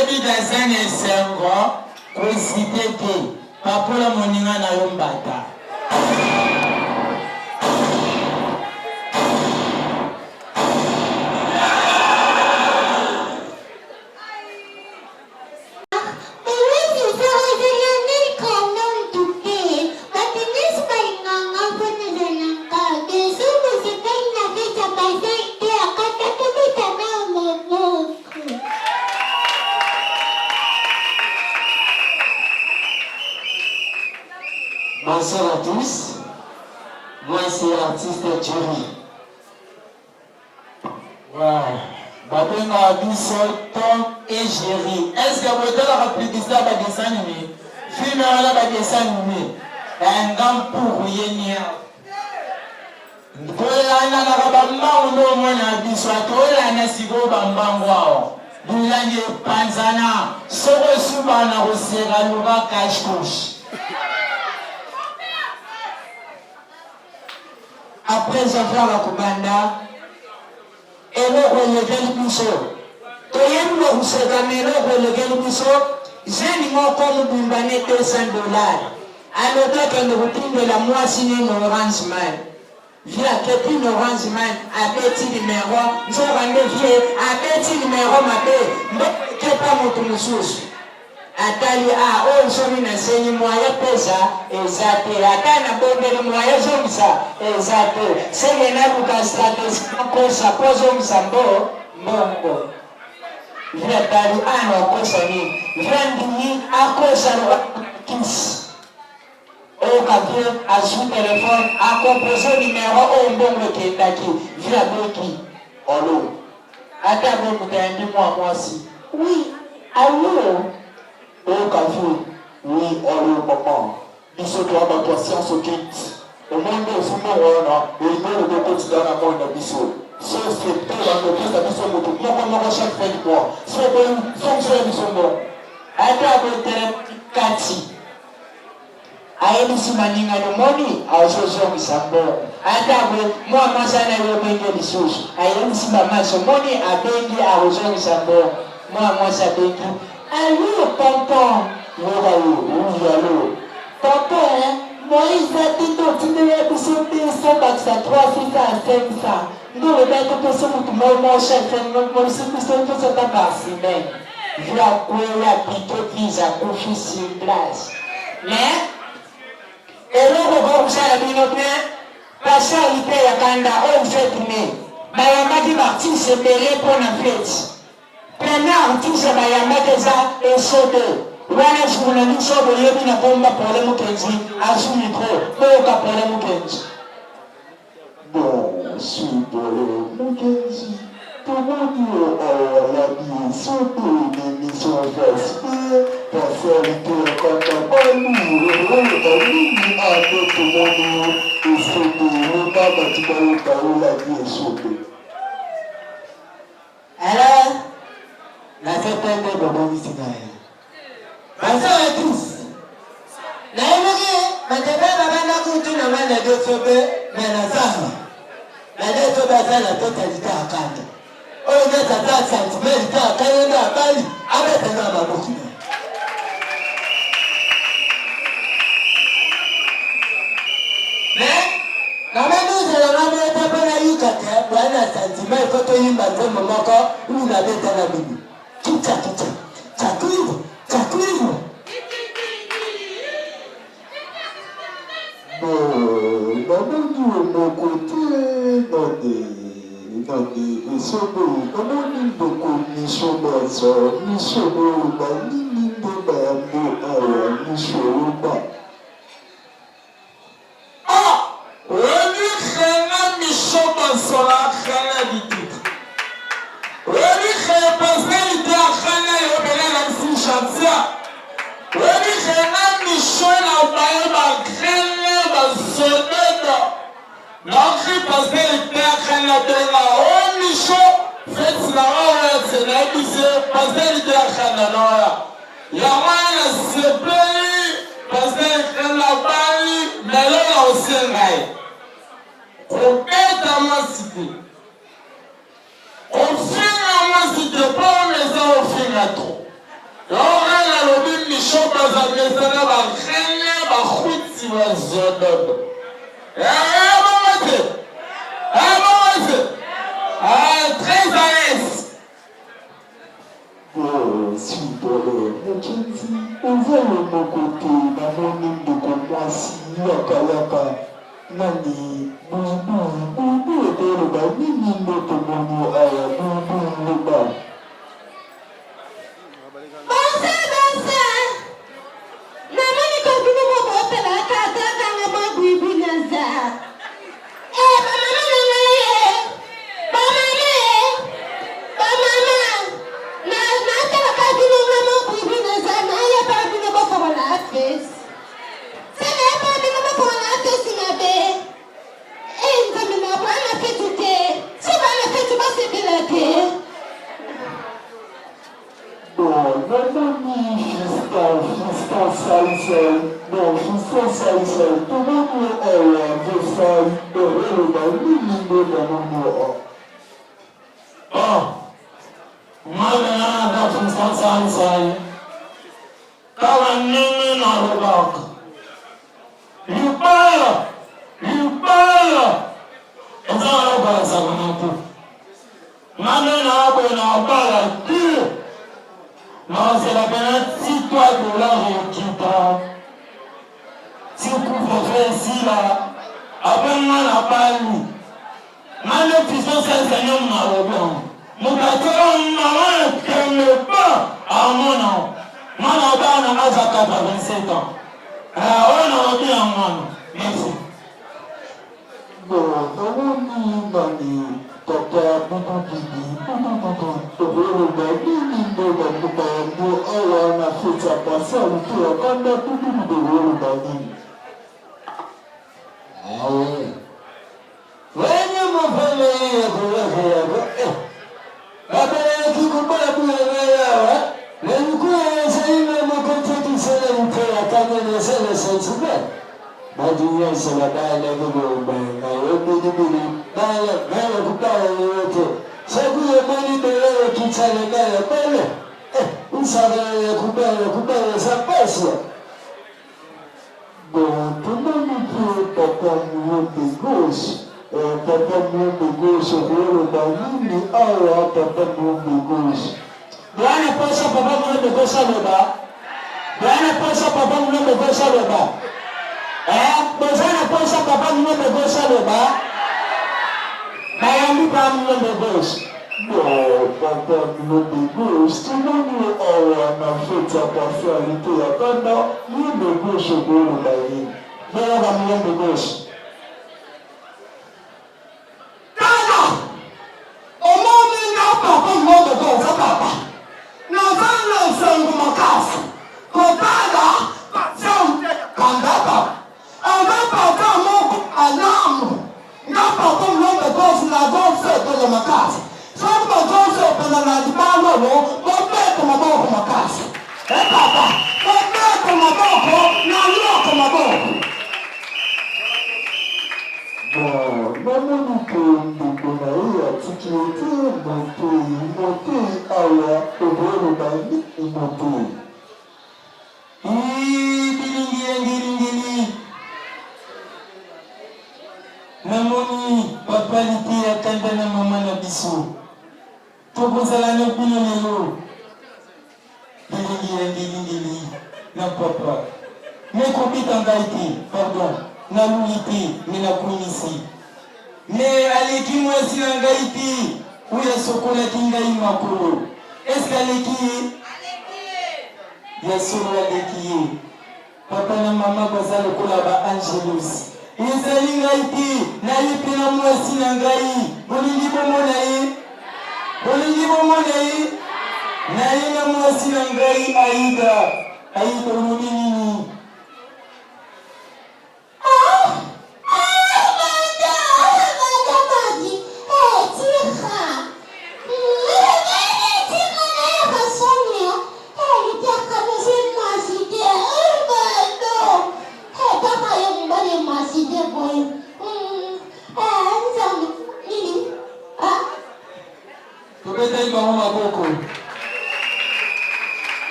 Speaker 9: nayebi dazani esengo kosite te papola moninga na yo mbata.
Speaker 11: Bonsoir à tous, moi c'est l'artiste Jerry.
Speaker 9: Wow. Babenga biso Tom et Jerry. Est-ce que vous avez rappliqué ça par dessin animé? Film là par dessin animé. Un grand pour yénia. Tola na kabamba uno mwana biso tola na sigo bambangwa. Bulange panzana soko suba na kosera luka cache-couche.
Speaker 11: Après avoir la commanda, et le relève le biseau. Toyem le roussegame, le relève le biseau, j'ai mon comme Bumbané $200. À l'autre que nous routine de la moitié de Orange Man. Via que une Orange Man, à petit numéro, nous avons dévié, à petit numéro, ma paix, mais que pas mon tournesous. Atali a ozomi na senyi moya pesa ezate atana bombele moya zomisa ezate senge na buka strategie kosa pozo msambo mbongo vya tali ana kosa ni vrandi akosa no kis o kapie a su téléphone a composé numéro o mbongo kendaki vya boki olo ata bomu tandi moi si oui allô.
Speaker 12: Au café, oui, on le moment. Il se doit ma patience au kit. Au monde où vous m'en et il doit le quotidien à moi une abysso. Sauf que tout le monde est abysso moto. Moi, comme chaque fin du mois. Soit bon, soit abysso bon.
Speaker 11: Ata kati. Ayebi maninga no moni azozo misambo. Ata moi masana yo benge bisusu. Ayebi mamaso moni abengi azozo misambo. Moi ça bengi. Allô, tonton.
Speaker 12: Oui, allô.
Speaker 11: Tonton, Moïse a dit que tu devais être sur 200 bucks à 3 6 à 500. Nous, le maître de ce mouvement, mon chef, mon chef, tout ça t'a passé, mais je vais la piquer, puis à coucher sur place. Mais, et là, on va vous faire la minute, parce que il paye à Kanda, on fait tourner. Mais il m'a dit, Martin, c'est payé pour la fête. Pena artiste bayamaka za esodo wana shuna ni sodo yebi na bomba pole mukenzi asu micro boka pole mukenzi
Speaker 12: bon si pole mukenzi comment dire la vie sodo ni mission face passer le tour quand on parle ni à tout le monde et sodo le baba tu vas la vie sodo.
Speaker 11: Alors la certaine de Bobo Missigaya. Bonsoir à tous. Naïmé, maintenant, Babana Koutou n'a pas de sobe, mais la Zama. La dette sobe à la totalité à Kanda. On est à 4 cm à Kanda à Bali, avec un homme à beaucoup. Mais, la même chose, la même étape, on a eu 4 cm, il faut que tu aies un moment où on avait dans la Bible. Kicha.
Speaker 12: Mon côté, dans des sobo, comment nous beaucoup mission bazo, mission ba, ni ba mo mission ba.
Speaker 9: Ah, wani khana mission bazo la khana bitu. Wani khana personnalité khana yo bela la si chantia. Wani khana mission la ba khana bazo. L'entrée parce qu'elle était à Canada, oh Michaud, faites la hora, c'est la bise, parce qu'elle était à Canada. Yamana se plaît, parce qu'elle était là-bas, mais là, on s'est raillé. Complètement cité. On fait la cité, pas on les a offert à trop. Laurent alobi Michon bazamesana barenya bahuti bazododo. Très à l'aise.
Speaker 12: Super, Mackenzie, on va le mon côté, maman même de Komwasi, Yaka, Nani, Boubou, et le bas, Nini, notre mono, Aya, Boubou, le bas.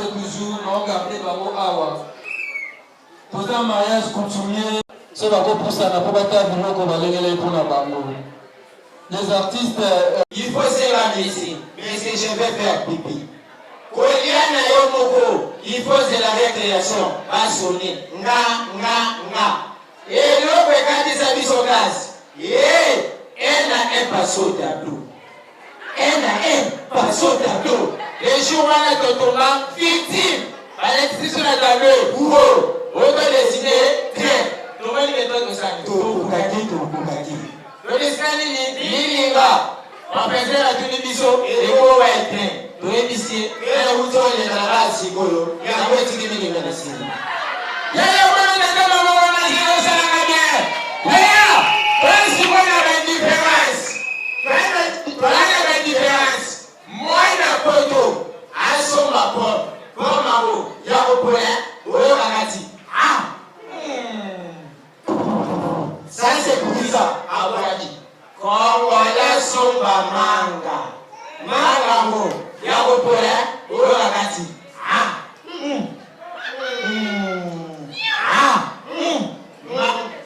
Speaker 9: toujours non garder bango awa. Pour un mariage coutumier, c'est bango pour ça n'a pas battu biloko balengele pour na bango. Les artistes,
Speaker 2: il faut se laver, mais si je vais faire pipi. Koliana yomoko, il faut de la récréation, va sonner, Et l'autre quand il s'habille son gaz, elle n'a un passeau tableau. Elle a un passeau tableau. Les jours où on a totalement victime, à l'expression de la tableau, on doit décider, très. Comment il est dans le sang? Tout Bukaki. Le dessin est linéaire. On peut faire la tenue biseau et le mot va être plein. Tout est ici. Et la route est dans la base, c'est golo. Il y a un peu de temps qui est dans la scène. Il y a un peu de temps qui est dans la scène. Il y a une différence. Voilà la différence. Moi, la photo, à son rapport, comme Maro, il y a un point, ou un gâti. Ça, c'est pour ça, à Boyadi. Quand voilà son manga, Mangamo, il y a un point, ou un gâti.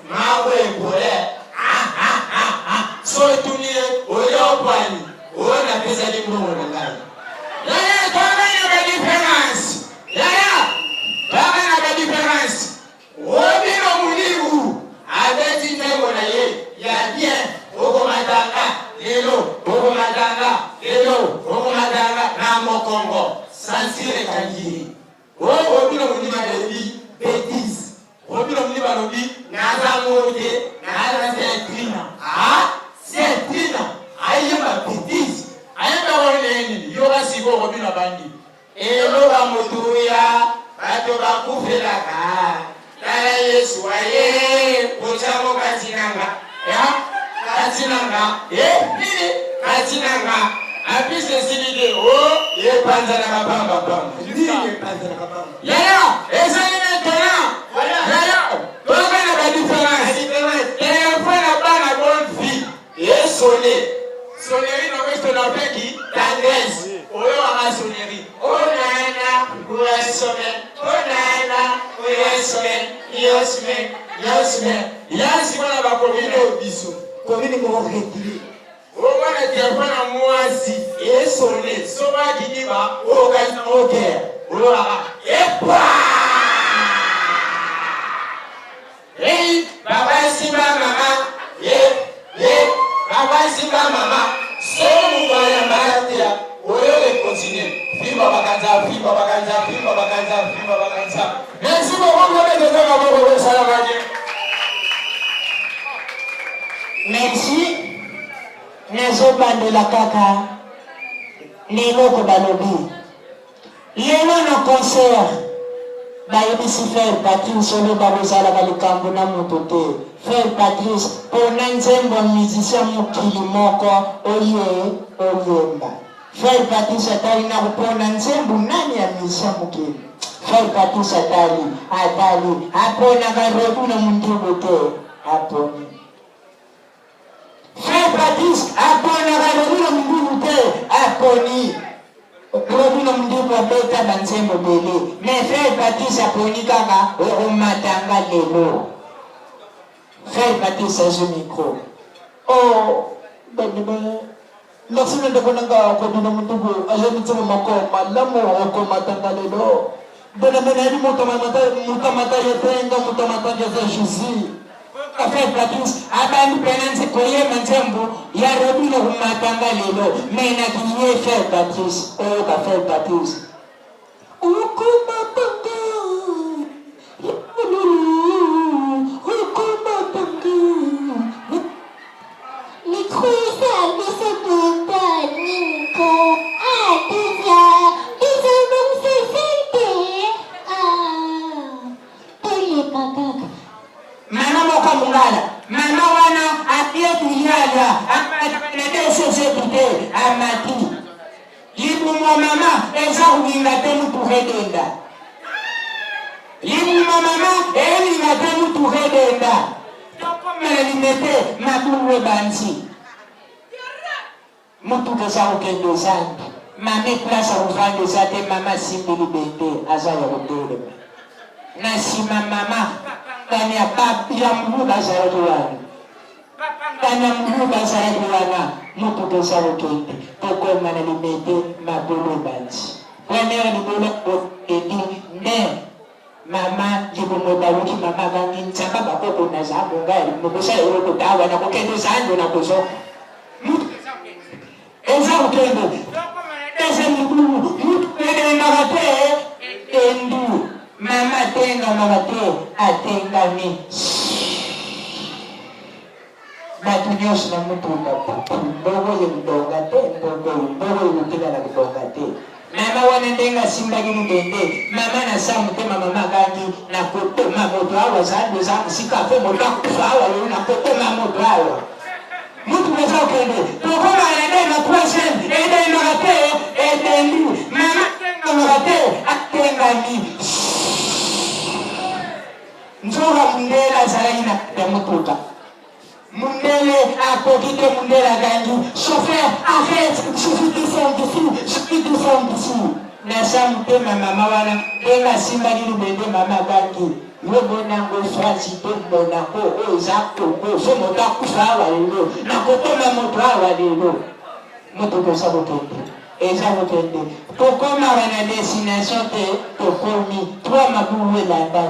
Speaker 2: Maro est pour Sotouni, Oyopani, on a fait ça des mots dans la gare. Là, il y a une différence. Là, il y a une différence. Robin Mouniou, avec une monnaie, il y a bien, Okomatanga, Lelo, Okomatanga, Namo Congo, Sansire Kandiri. Robin Mouniou, bêtise. Robin Mouniou, Nazamote, Nazamote, c'est Trina. Aïe ma bêtise. Aïe ma bêtise. Yoga sigo Robin Abandi. Et l'ora motoya. Bato bakufe la ka. La Yesu aye. Pochamo katinanga. Katinanga. Nini? Katinanga. Apis le silide. Oh. Ye panza na kabamba bamba. Nini ye panza na kabamba. Yaya. Esa ni maintenant. Yaya. Toka na ba différence. Et après la bana bonne vie. Et sonner. Sonnerie dans le restaurant qui tendresse. Oh, la sonnerie. Oh, nana, où est sommet? Oh, nana, où est sommet? Yosme. Yasi, on a pas commune au bisou. Commune pour retirer. Oh, on a téléphone à moi si. Et sonner. Soma qui dit va. Oh, quand on guerre. Oh, et pas. Hey, papa, si ma maman. Papa Simba mama, somu baya maratia, oyo continue. Fimba bakanza. Merci beaucoup de faire salam.
Speaker 11: Merci. Nezo bande la kaka. Lelo ko balobi. Lelo no concert. Baïbisi Frère Patrice, solo babozala balikambo na motote. Frère Patrice, pona nzembo musicien mokili moko oye oyemba. Frère Patrice atali na kupona nzembo nani ya musicien mokili. Frère Patrice atali apona karodu na mundigo te aponi. Frère Patrice apona karodu na mundigo te aponi. Robino mdibu abeta banzembo bele. Mais Frère Patrice aponi kaka omatanga lelo. Frère Patrice a ce micro. Oh, merci de konanga Robino mdibu ajamitsema makoma lamo okomatanga lelo. Bana menadi mutamata yetenga mutamata ya Jésus. Frère Patrice abandi penanze koye manzembo ya Robino kumatanga lelo mena kiye Frère Patrice o ka Frère Patrice ukumatanga
Speaker 13: les croissants de ce botanique déjà hommes se sentaient tous les macaques.
Speaker 11: Mama moka mungala mama wana atie tuyala akanete société amati libu mama eza kuinga tenu tuhedenda libu mama elinga tenu tuhedenda tokomela limete mabuwe banzi mutu kesa ukendo zambi Mami place à ouvrir des athées, maman Simbili Bende, Aza Yorode. Nasima mama, Tania Babia Mouba Zaradouane. Tania Mouba Zaradouana, Moutou Zarotote, Poko Manalimete, Mabolo Banti. Première Libolo et dit, mais Mama, Jibomoda, Mama Gangin, Saka Bako Naza, Bonga, Mokosa Europe, Wana Kokedo Zando, Nakoso. Exautendo. Endu, mama tenga magate, atenga mi. Batu nyos na mtu mbogo yudongate, mbogo yudinga na kudongate. Mama wanendenga simba gini bende, mama na samu tema mama gani, na koto mamoto awa zando zangu, sikafe moto kufawa, na koto mamoto awa. Mutu meza ukende, tokoma ende na kwesen, ende magate, ende ndu, mama tenga magate, atenga mi. Nzora mundela zaina ya mutuka. Mundele apokite mundela gandu. Chauffeur, arrête, suffit de descendre dessous. Nasa mutema mama wana, tenga simba gini bende mama gandu. Yobonango swasito monako ozakoko so motakufa lelo nakotoma moto awa lelo moto kosa botondo eza botondo tokoma wana destination te tokomi trois mabuwe landa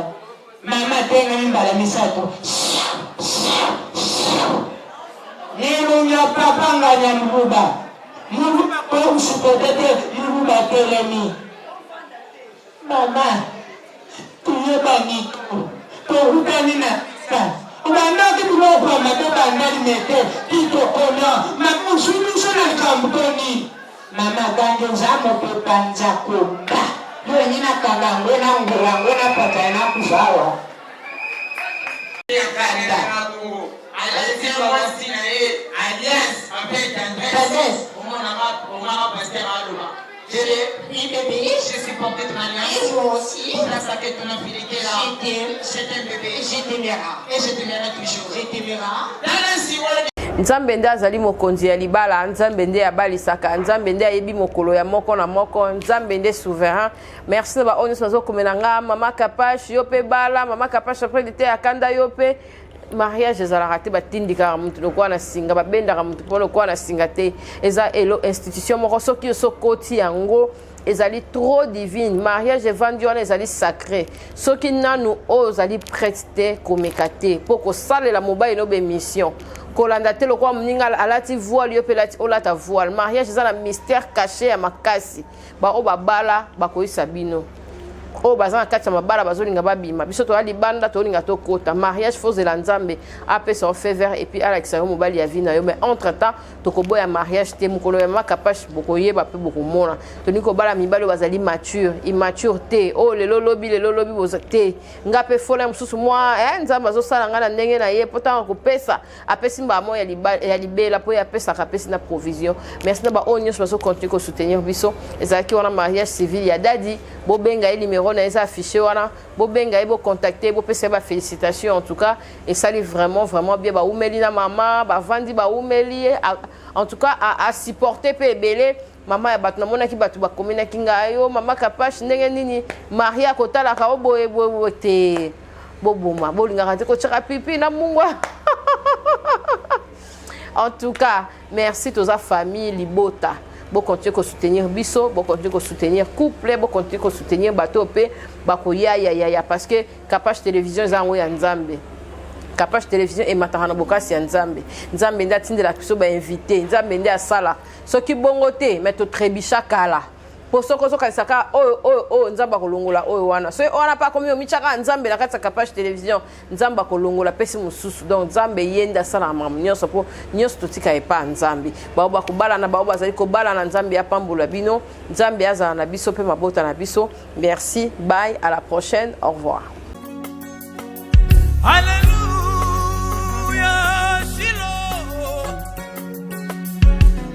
Speaker 11: mama tenga mimbala misato nilunya papanga nyambuba muruba ko usipotete muruba telemi mama Tuyebaniko, Tohudanina, Ubandaki Bulopa, Madaba Nalimete, Tito Kona, Mamusuna Kamboni, Mama Ganjo Zamo Pepanza Kumba, Yonina Kagangona, Ngurangona Patana Kusawa.
Speaker 14: Je suis porté ton alliance. Moi aussi. Pour la saquette de ton infidélité là. Je t'aime bébé. Je t'aimerai. Et je t'aimerai toujours. Je t'aimerai.
Speaker 6: Nzambe nde azali mokonzi ya libala, Nzambe nde abalisaka, Nzambe nde ayebi mokolo ya moko na moko, Nzambe nde souverain. Merci na ba onyo bazo komena nga mama Kapache yo pe bala, mama Kapache après l'été akanda yo pe mariage ezalaka te batindikaka mutu lokola na singa babendaka mutu mpo lokola na singa te eza elo institution moko soki osokoti yango ezali trop divine mariage evandi wana ezali sacré soki nanu oyo ozali prête te komeka te mpo kosalela mobali no bémission kolanda te lokola moninga alati voile yo mpe olata voile mariage eza na mystère caché ya makasi baoyo babala bakoyisa bino oyo baza na kati ya mabala bazolinga babima biso toya libanda tolinga tokota mariage fozela nzambe apesa fe vert et puis alakisa yo mobali ya vi na yo mais entre temps tokoboya mariage te mokolo ya makapache bokoyeba mpe bokomona tolingi kobala mibali oyo bazali mature immature te oyo lelo lobi boza te nga mpe fola mosusu mwa nzambe azosala nga na ndenge na ye mpo ntango kopesa apesi mbamo ya libela mpo ye apesaka apesi na provision merci na baoyo nyonso bazocontinue kosoutenir biso ezalaki wana mariage civil ya dadi bobenga ye numéro na eza affiché wana bobenga ye bocontacte bopesa ba félicitations en tout cas et ça est vraiment bien ba umeli na mama ba vandi ba umeli en tout cas à supporter pe belé mama ya batu na mona ki batu ba komina kinga yo mama Kapache ndenge nini maria kotala ka oboye te boboma bolinga te ko tshaka pipi na mungwa en tout cas merci tous la famille libota bon continuer à soutenir biso bon continuer à soutenir couple bon continuer à soutenir bateau pe bako ya parce que Kapache télévision zango ya nzambe Kapache télévision et matahana bokasi ya nzambe nzambe nda tindela biso ba invité nzambe nda sala soki bongo te mais to trebisha kala po soko saka oh nzamba kolongola oyo wana so wana pa komi omichaka nzambe na kati ya Kapache télévision nzamba kolongola pesi mususu donc nzambe yenda sala mamu nyonso po nyonso totika epa nzambe bao bakobala na bao bazali kobala na nzambe ya pambola bino nzambe azala na biso pe mabota na biso merci bye à la prochaine au revoir.
Speaker 5: Alléluia Shiloh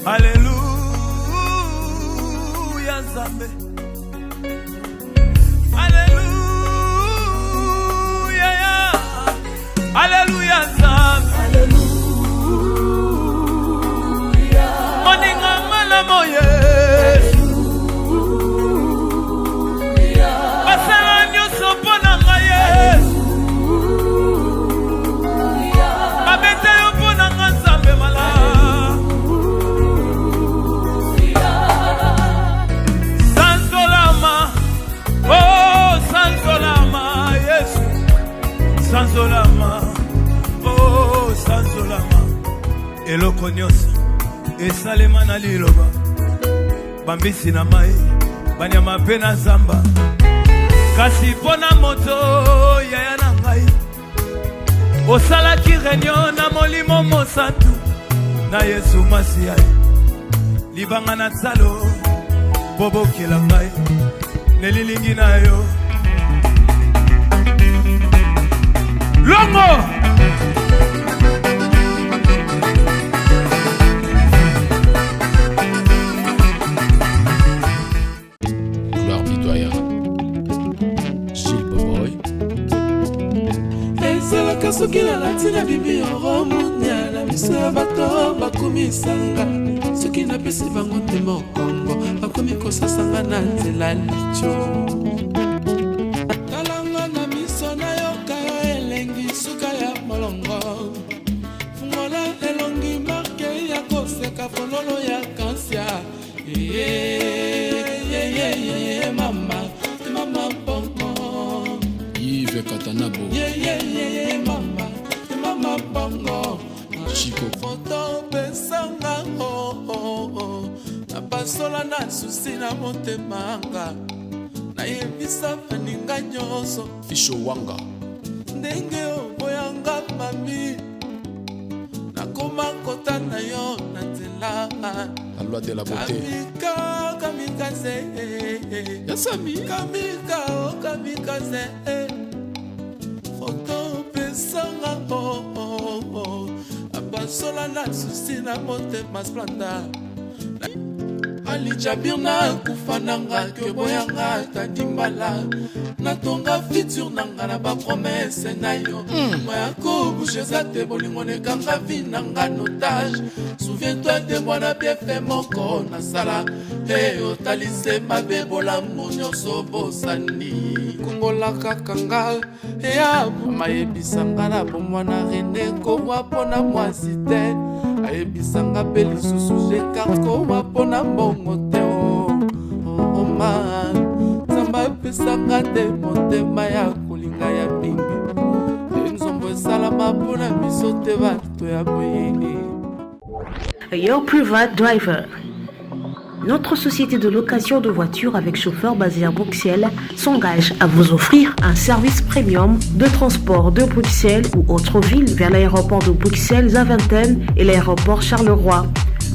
Speaker 5: Alléluia Nzambe Alléluia Alléluia Nzambe Alléluia Moninga malamoye eloko nyonso esalema na liloba bambisi na mai banyama mpe na zamba kasi mpo na moto yaya na ngai osalaki réunion na molimo mosantu na yesu masiya libanga na tsalo mpo bokela ngai nelilingi na yo longo
Speaker 1: Gloire Bidoya Gilles Boboy
Speaker 15: ezalaka soki nalati na bibi oromunia na miso ya bato bakomisanga soki napesi bango te mokongo bakomi kosasanga na nzela licho talanga na miso nayoka yo elengi suka ya molongo fungola elongi marke ya koseka fololo ya kansia mama mama bongo
Speaker 1: Yves Katanabo
Speaker 15: mama mama bongo
Speaker 1: Chico
Speaker 15: foto pesanga na basola na susi na motemanga nayebisa baninga nyonso
Speaker 1: Fisho Wanga
Speaker 15: ndenge oboyanga mami nakoma kota na yo na nzela
Speaker 1: La loi de la beauté
Speaker 15: kamikaze
Speaker 1: Yasami
Speaker 15: kamikaze foto pesanga abasola na susi na motema splanda alijabir na kufa nanga keboyanga tadimbala natonga futur nanga na bapromese na yo moya kobushe eza te bolingo nekanga vi nanga notage souviens-toi de mwana biefe moko nasala te otalise mabe bolamu nyonso bosani kongolaka kanga eya mayebisanga na bomwana rene kowa mpona mwasi te ayebisanga mpe lisusu jekarte kowa mpona mbongo te oma nzambe apesanga te motema ya kolinga ya mingi nzombo esalama mpona biso te bato ya boyini.
Speaker 8: Your Private Driver. Notre société de location de voitures avec chauffeur basée à Bruxelles s'engage à vous offrir un service premium de transport de Bruxelles ou autres villes vers l'aéroport de Bruxelles Zaventem et l'aéroport Charleroi.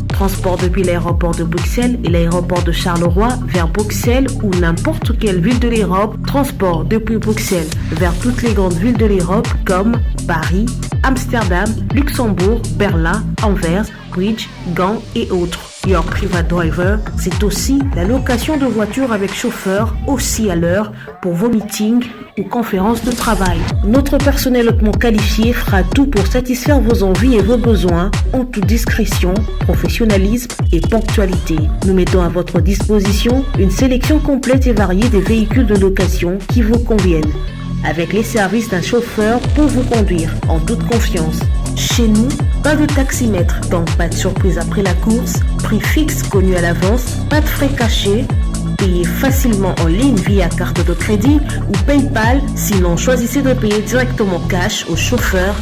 Speaker 8: Transport depuis l'aéroport de Bruxelles et l'aéroport de Charleroi vers Bruxelles ou n'importe quelle ville de l'Europe. Transport depuis Bruxelles vers toutes les grandes villes de l'Europe comme Paris, Amsterdam, Luxembourg, Berlin, Anvers, Bridge, Gand et autres. Your Private Driver, c'est aussi la location de voitures avec chauffeur aussi à l'heure pour vos meetings ou conférences de travail. Notre personnel hautement qualifié fera tout pour satisfaire vos envies et vos besoins en toute discrétion, professionnalisme et ponctualité. Nous mettons à votre disposition une sélection complète et variée des véhicules de location qui vous conviennent, avec les services d'un chauffeur pour vous conduire en toute confiance. Chez nous, pas de taximètre, donc pas de surprise après la course, prix fixe connu à l'avance, pas de frais cachés, payez facilement en ligne via carte de crédit ou PayPal, sinon choisissez de payer directement cash au chauffeur,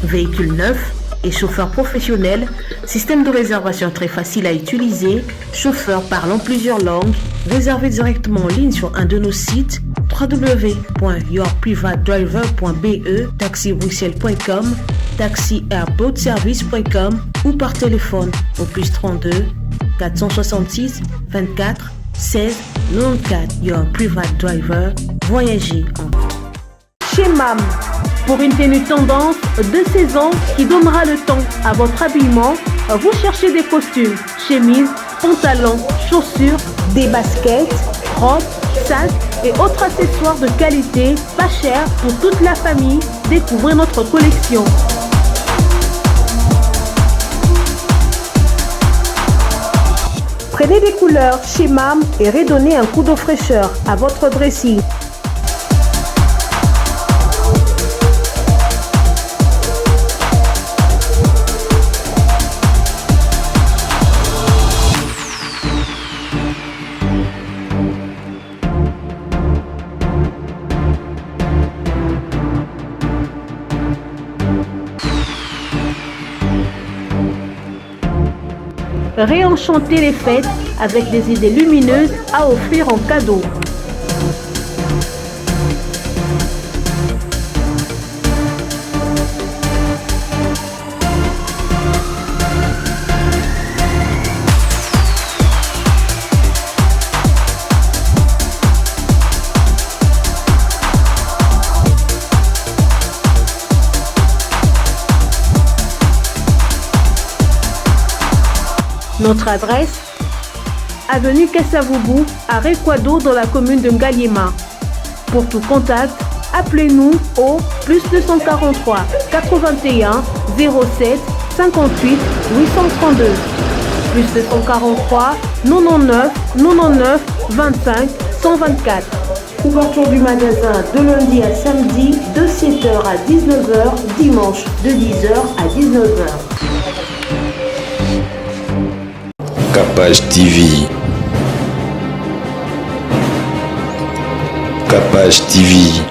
Speaker 8: véhicule neuf et chauffeur professionnel, système de réservation très facile à utiliser, chauffeur parlant plusieurs langues, réservez directement en ligne sur un de nos sites www.yourprivatedriver.be, taxibruxelles.com, taxiairboatservice.com ou par téléphone au +32 466 24 16 94. Your Private Driver, voyagez en chez MAM. Pour une tenue tendance de saison qui donnera le temps à votre habillement, vous cherchez des costumes, chemises, pantalons, chaussures, des baskets, robes, sacs et autres accessoires de qualité, pas cher pour toute la famille. Découvrez notre collection. Prenez des couleurs chez MAM et redonnez un coup de fraîcheur à votre dressing. réenchanter les fêtes avec des idées lumineuses à offrir en cadeau. Notre adresse, avenue Kassavoubou, à Rekwado, dans la commune de Ngaliema. Pour tout contact, appelez-nous au +243 81 07 58 832. +243 99 99 25 124. Ouverture du magasin de lundi à samedi de 7h à 19h, dimanche de 10h à 19h.
Speaker 16: Capage TV. Capage TV.